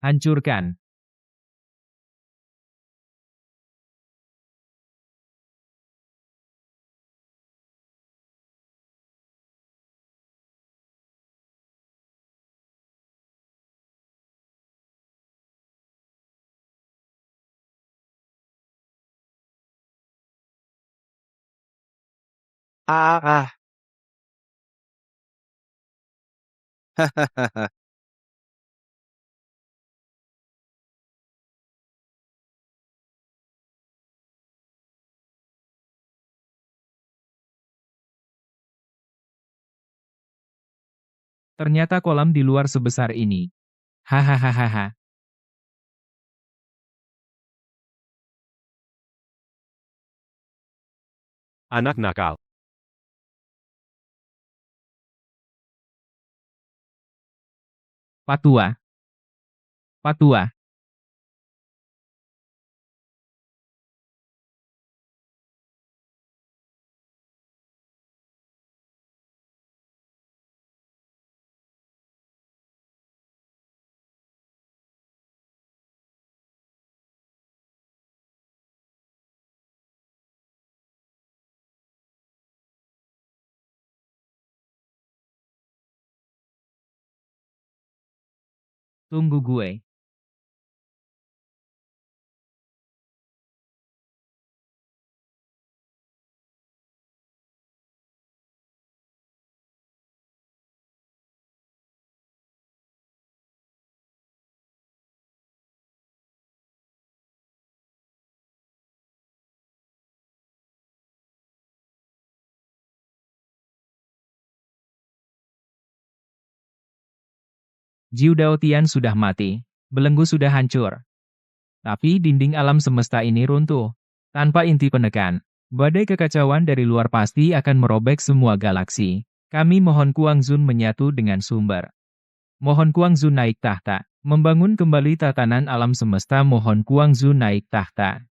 Hancurkan. Ah, ah. Hahaha. Ternyata kolam di luar sebesar ini. Hahaha. Anak nakal. Patua. Patua. Tunggu gue. Jiu Dao Tian sudah mati. Belenggu sudah hancur. Tapi dinding alam semesta ini runtuh. Tanpa inti penekan. Badai kekacauan dari luar pasti akan merobek semua galaksi. Kami mohon Kuang Zun menyatu dengan sumber. Mohon Kuang Zun naik tahta. Membangun kembali tatanan alam semesta. Mohon Kuang Zun naik tahta.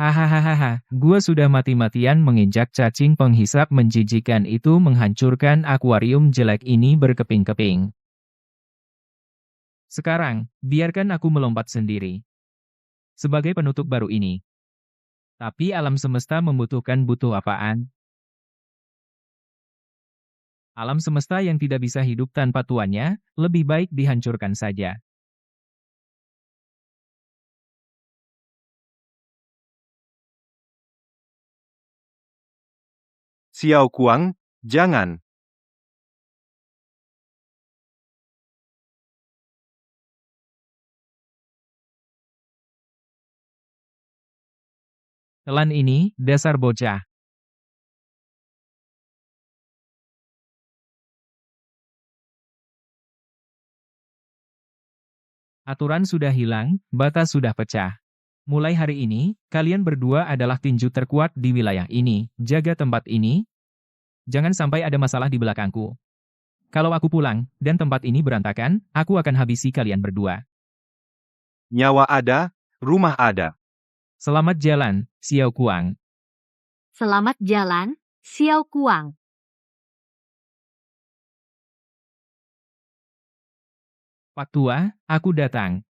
Hahaha, gua sudah mati-matian menginjak cacing penghisap menjijikan itu menghancurkan akuarium jelek ini berkeping-keping. Sekarang, biarkan aku melompat sendiri. Sebagai penutup baru ini. Tapi alam semesta butuh apaan? Alam semesta yang tidak bisa hidup tanpa tuannya, lebih baik dihancurkan saja. Xiao Kuang, jangan. Telan ini, dasar bocah. Aturan sudah hilang, batas sudah pecah. Mulai hari ini, kalian berdua adalah tinju terkuat di wilayah ini. Jaga tempat ini. Jangan sampai ada masalah di belakangku. Kalau aku pulang, dan tempat ini berantakan, aku akan habisi kalian berdua. Nyawa ada, rumah ada. Selamat jalan, Xiao Kuang. Selamat jalan, Xiao Kuang. Pak Tua, aku datang.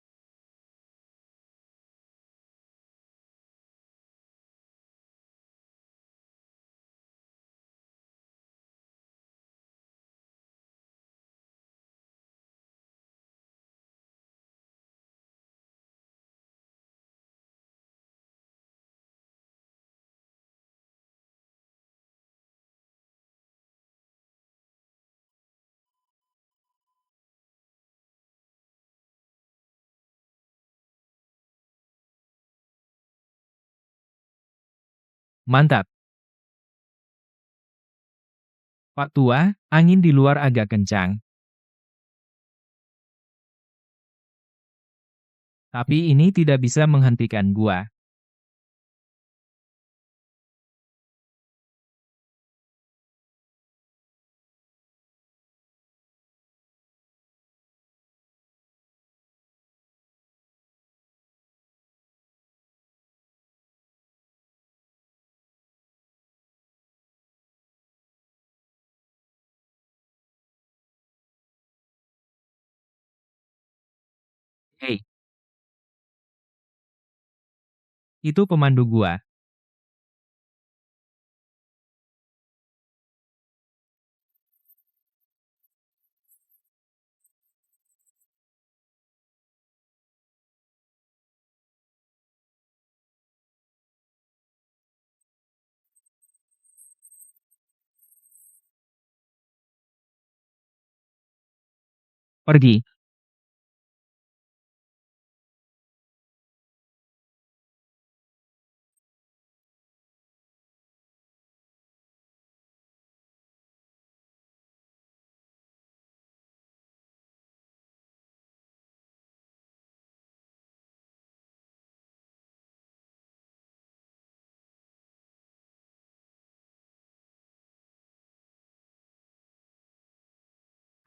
Mantap. Pak Tua, angin di luar agak kencang. Tapi ini tidak bisa menghentikan gua. Hei, itu pemandu gua. Pergi.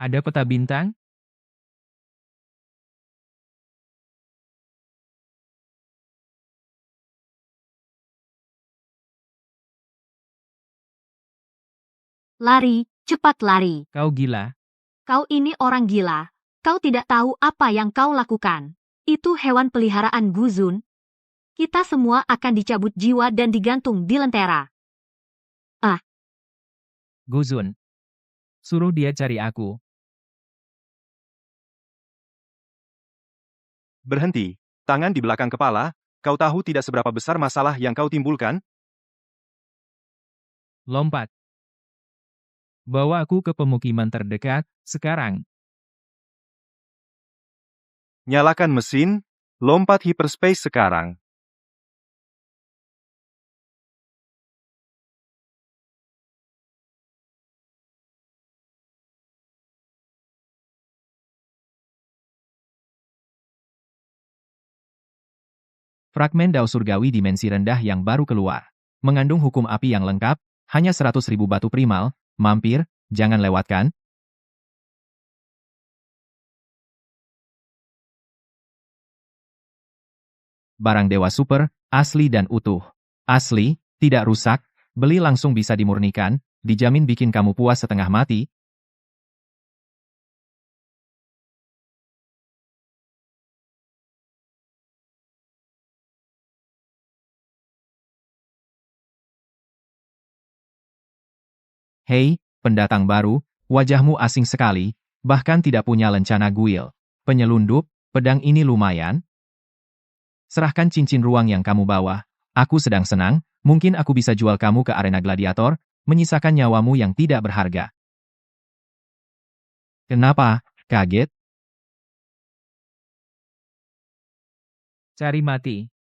Ada peta bintang? Lari, cepat lari. Kau gila. Kau ini orang gila. Kau tidak tahu apa yang kau lakukan. Itu hewan peliharaan Guzun. Kita semua akan dicabut jiwa dan digantung di lentera. Guzun. Suruh dia cari aku. Berhenti. Tangan di belakang kepala, kau tahu tidak seberapa besar masalah yang kau timbulkan? Lompat. Bawa aku ke pemukiman terdekat, sekarang. Nyalakan mesin, lompat hyperspace sekarang. Fragmen dao surgawi dimensi rendah yang baru keluar. Mengandung hukum api yang lengkap, hanya 100.000 batu primal, mampir, jangan lewatkan. Barang dewa super, asli dan utuh. Asli, tidak rusak, beli langsung bisa dimurnikan, dijamin bikin kamu puas setengah mati. Hei, pendatang baru, wajahmu asing sekali, bahkan tidak punya lencana guil. Penyelundup, pedang ini lumayan. Serahkan cincin ruang yang kamu bawa. Aku sedang senang, mungkin aku bisa jual kamu ke arena gladiator, menyisakan nyawamu yang tidak berharga. Kenapa? Kaget? Cari mati.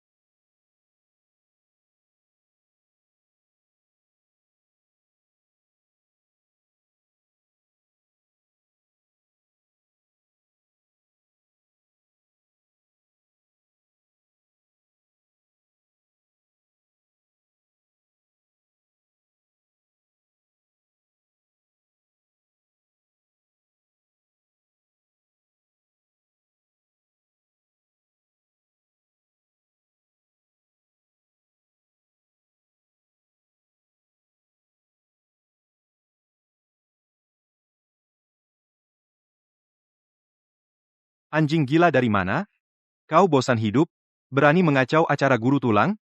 Anjing gila dari mana? Kau bosan hidup? Berani mengacau acara guru tulang?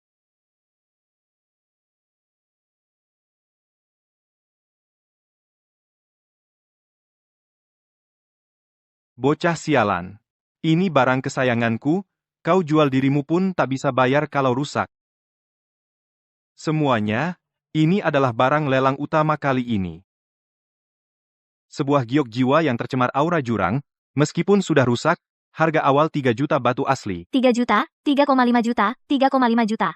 Bocah sialan. Ini barang kesayanganku, kau jual dirimu pun tak bisa bayar kalau rusak. Semuanya, ini adalah barang lelang utama kali ini. Sebuah giok jiwa yang tercemar aura jurang, meskipun sudah rusak, harga awal 3 juta batu asli. 3 juta, 3,5 juta, 3,5 juta.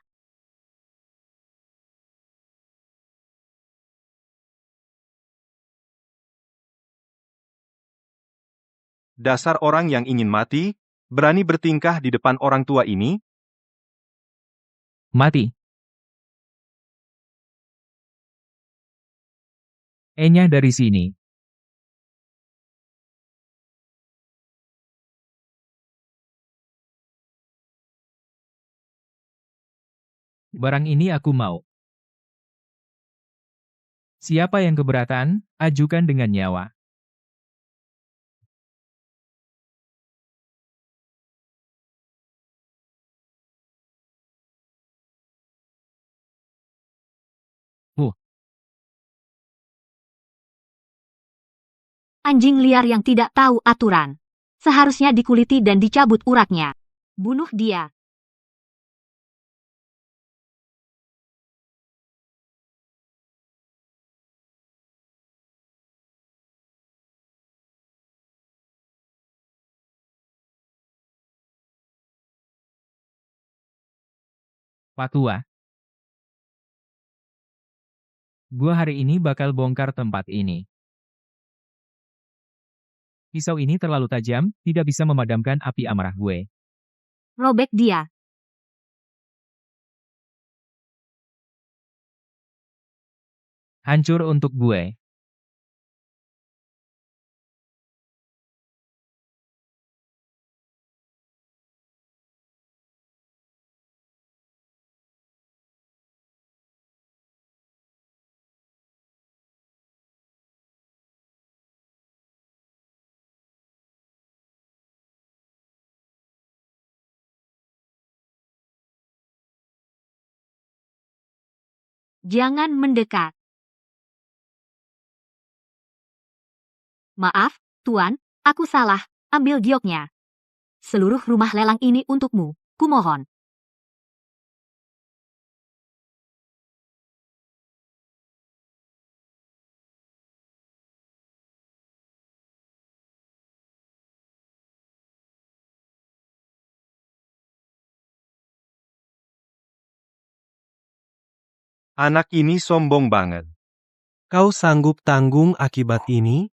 Dasar orang yang ingin mati, berani bertingkah di depan orang tua ini? Mati. Enyah dari sini. Barang ini aku mau. Siapa yang keberatan, ajukan dengan nyawa. Anjing liar yang tidak tahu aturan. Seharusnya dikuliti dan dicabut uratnya. Bunuh dia. Pak Tua. Gua hari ini bakal bongkar tempat ini. Pisau ini terlalu tajam, tidak bisa memadamkan api amarah gue. Robek dia. Hancur untuk gue. Jangan mendekat. Maaf, Tuan, aku salah. Ambil gioknya. Seluruh rumah lelang ini untukmu. Kumohon. Anak ini sombong banget. Kau sanggup tanggung akibat ini?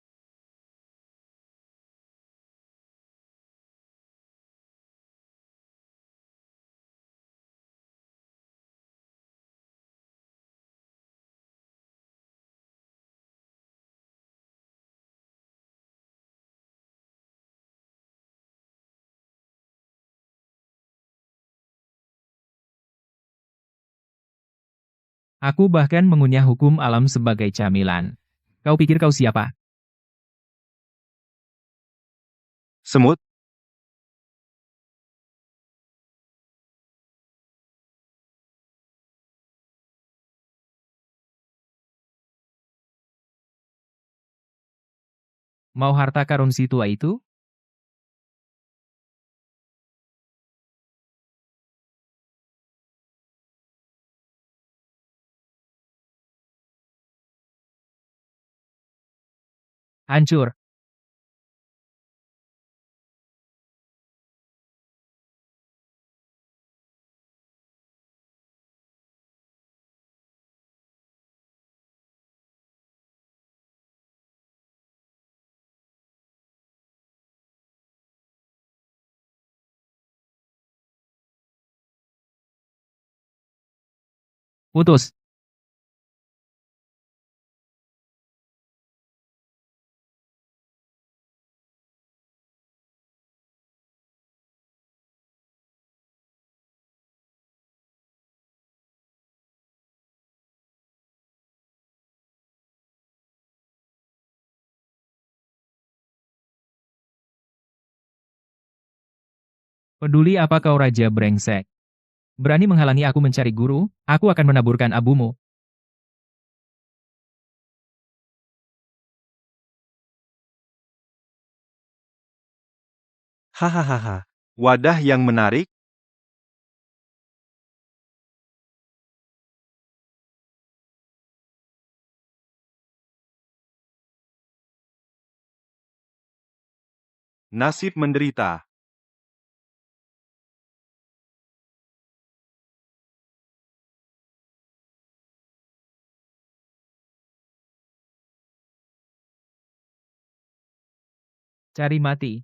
Aku bahkan mengunyah hukum alam sebagai camilan. Kau pikir kau siapa? Semut, Mau harta karun si tua itu? Hancur. Putus. Peduli apa kau raja brengsek? Berani menghalangi aku mencari guru, aku akan menaburkan abumu. Hahaha. wadah yang menarik. Nasib menderita. Cari mati.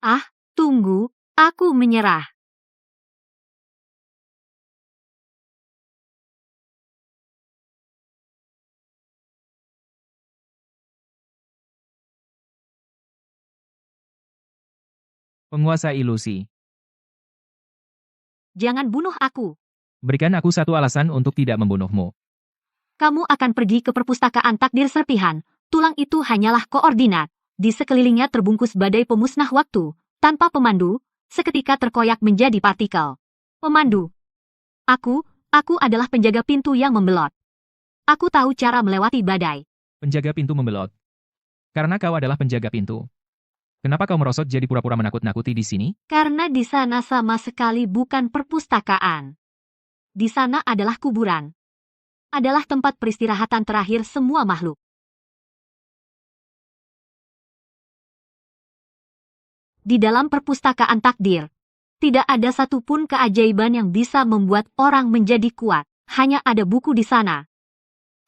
Ah, tunggu. Aku menyerah. Penguasa ilusi. Jangan bunuh aku. Berikan aku satu alasan untuk tidak membunuhmu. Kamu akan pergi ke perpustakaan takdir serpihan. Tulang itu hanyalah koordinat. Di sekelilingnya terbungkus badai pemusnah waktu. Tanpa pemandu, seketika terkoyak menjadi partikel. Pemandu. Aku adalah penjaga pintu yang membelot. Aku tahu cara melewati badai. Penjaga pintu membelot. Karena kau adalah penjaga pintu. Kenapa kau merosot jadi pura-pura menakut-nakuti di sini? Karena di sana sama sekali bukan perpustakaan. Di sana adalah kuburan. Adalah tempat peristirahatan terakhir semua makhluk. Di dalam perpustakaan takdir, tidak ada satupun keajaiban yang bisa membuat orang menjadi kuat. Hanya ada buku di sana.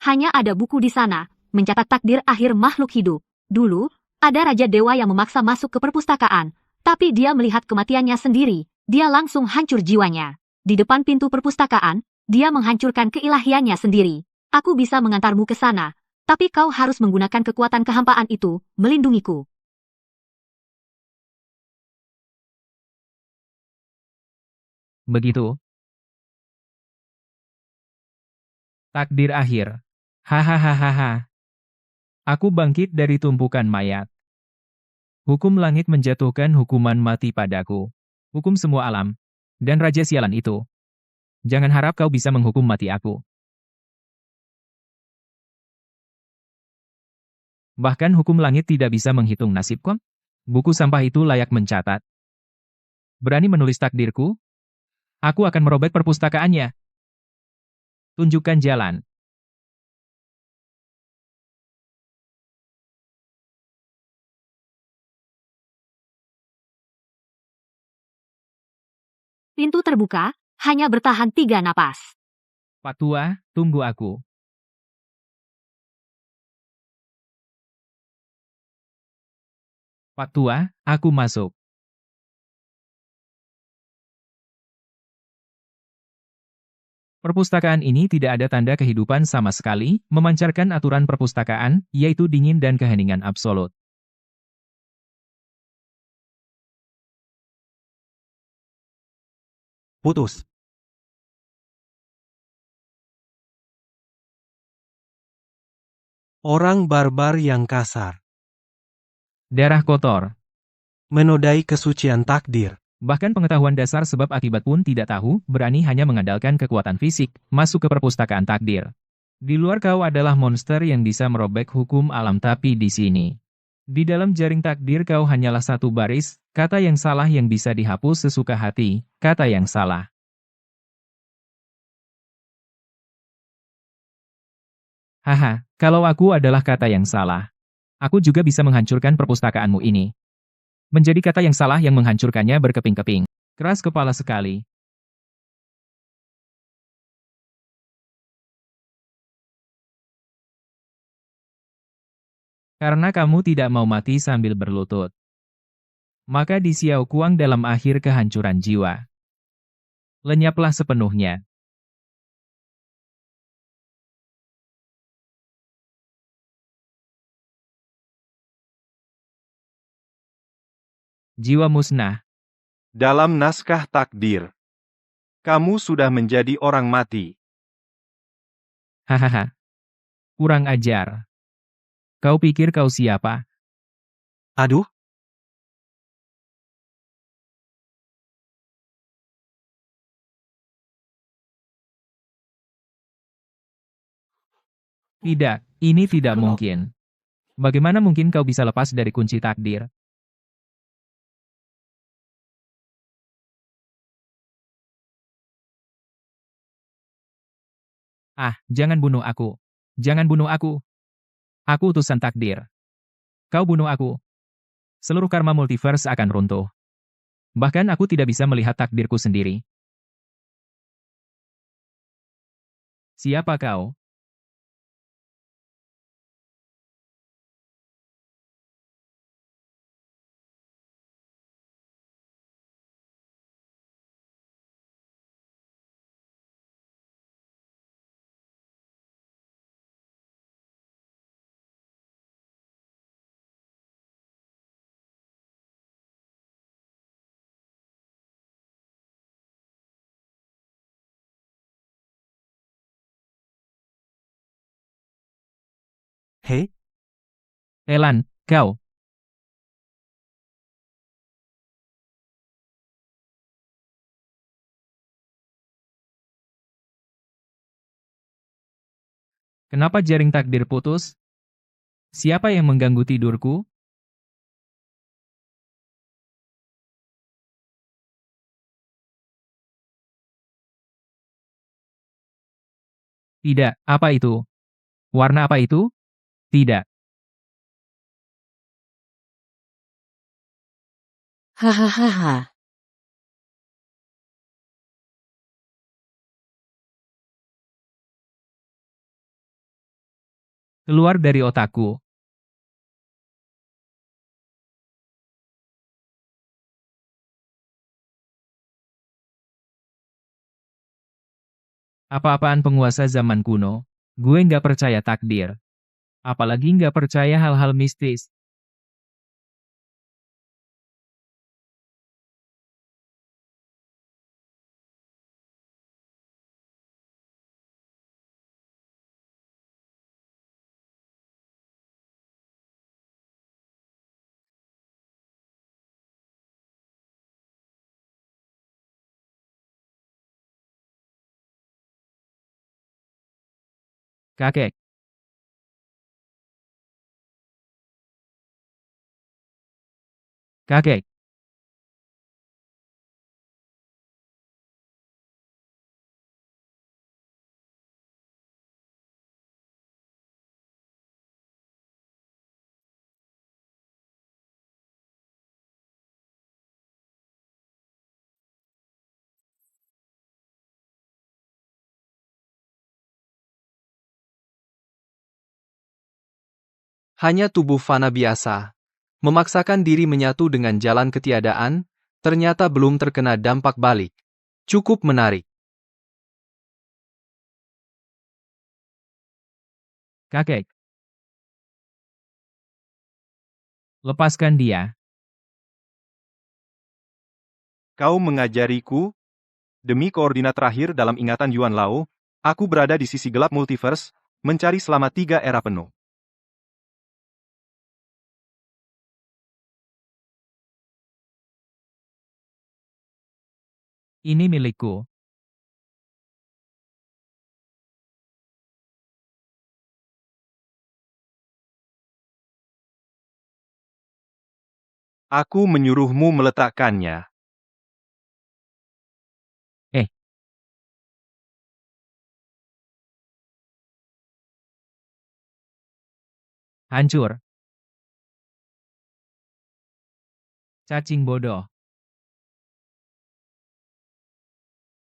Hanya ada buku di sana, mencatat takdir akhir makhluk hidup. Dulu, ada Raja Dewa yang memaksa masuk ke perpustakaan, tapi dia melihat kematiannya sendiri. Dia langsung hancur jiwanya. Di depan pintu perpustakaan, dia menghancurkan keilahiannya sendiri. Aku bisa mengantarmu ke sana, tapi kau harus menggunakan kekuatan kehampaan itu, melindungiku. Begitu. Takdir akhir. Hahaha. Aku bangkit dari tumpukan mayat. Hukum langit menjatuhkan hukuman mati padaku. Hukum semua alam. Dan Raja Sialan itu. Jangan harap kau bisa menghukum mati aku. Bahkan hukum langit tidak bisa menghitung nasibku. Buku sampah itu layak mencatat. Berani menulis takdirku? Aku akan merobek perpustakaannya. Tunjukkan jalan. Pintu terbuka, hanya bertahan 3 napas. Pak Tua, tunggu aku. Pak Tua, aku masuk. Perpustakaan ini tidak ada tanda kehidupan sama sekali, memancarkan aturan perpustakaan, yaitu dingin dan keheningan absolut. Putus. Orang barbar yang kasar. Darah kotor. Menodai kesucian takdir. Bahkan pengetahuan dasar sebab akibat pun tidak tahu, berani hanya mengandalkan kekuatan fisik, masuk ke perpustakaan takdir. Di luar kau adalah monster yang bisa merobek hukum alam tapi di sini. Di dalam jaring takdir kau hanyalah satu baris, kata yang salah yang bisa dihapus sesuka hati, kata yang salah. Haha, kalau aku adalah kata yang salah, aku juga bisa menghancurkan perpustakaanmu ini. Menjadi kata yang salah yang menghancurkannya berkeping-keping. Keras kepala sekali. Karena kamu tidak mau mati sambil berlutut. Maka di Xiao Kuang dalam akhir kehancuran jiwa. Lenyaplah sepenuhnya. Jiwa musnah. Dalam naskah takdir, kamu sudah menjadi orang mati. Hahaha. Kurang ajar. Kau pikir kau siapa? Aduh, Tidak, ini tidak mungkin. Bagaimana mungkin kau bisa lepas dari kunci takdir? Ah, jangan bunuh aku. Jangan bunuh aku. Aku utusan takdir. Kau bunuh aku. Seluruh karma multiverse akan runtuh. Bahkan aku tidak bisa melihat takdirku sendiri. Siapa kau? Hei, Elan, kau. Kenapa jaring takdir putus? Siapa yang mengganggu tidurku? Tidak, apa itu? Warna apa itu? Tidak. Hahaha. Keluar dari otakku. Apa-apaan penguasa zaman kuno? Gue nggak percaya takdir. Apalagi nggak percaya hal-hal mistis. Kakek. Kakek. Hanya tubuh fana biasa. Memaksakan diri menyatu dengan jalan ketiadaan, ternyata belum terkena dampak balik. Cukup menarik. Kakek. Lepaskan dia. Kau mengajariku? Demi koordinat terakhir dalam ingatan Yuan Lao, aku berada di sisi gelap multiverse, mencari selama 3 era penuh. Ini milikku. Aku menyuruhmu meletakkannya. Hancur. Cacing bodoh.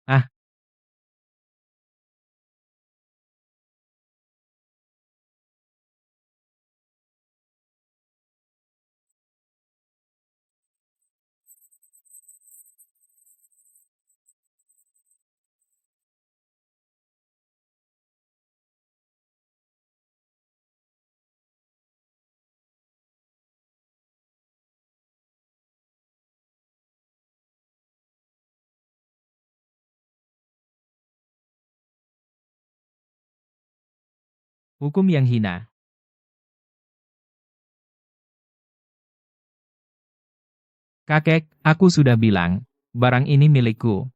Ah. Hukum yang hina. Kakek, aku sudah bilang, barang ini milikku.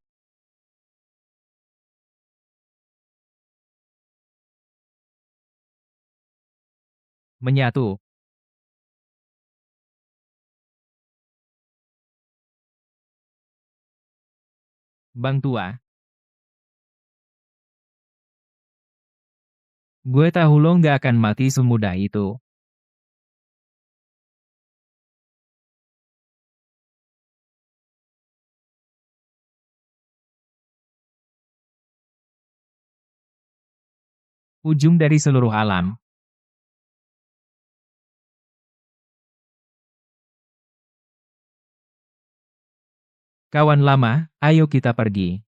Menyatu. Bang tua. Gue tahu lo nggak akan mati semudah itu. Ujung dari seluruh alam. Kawan lama, ayo kita pergi.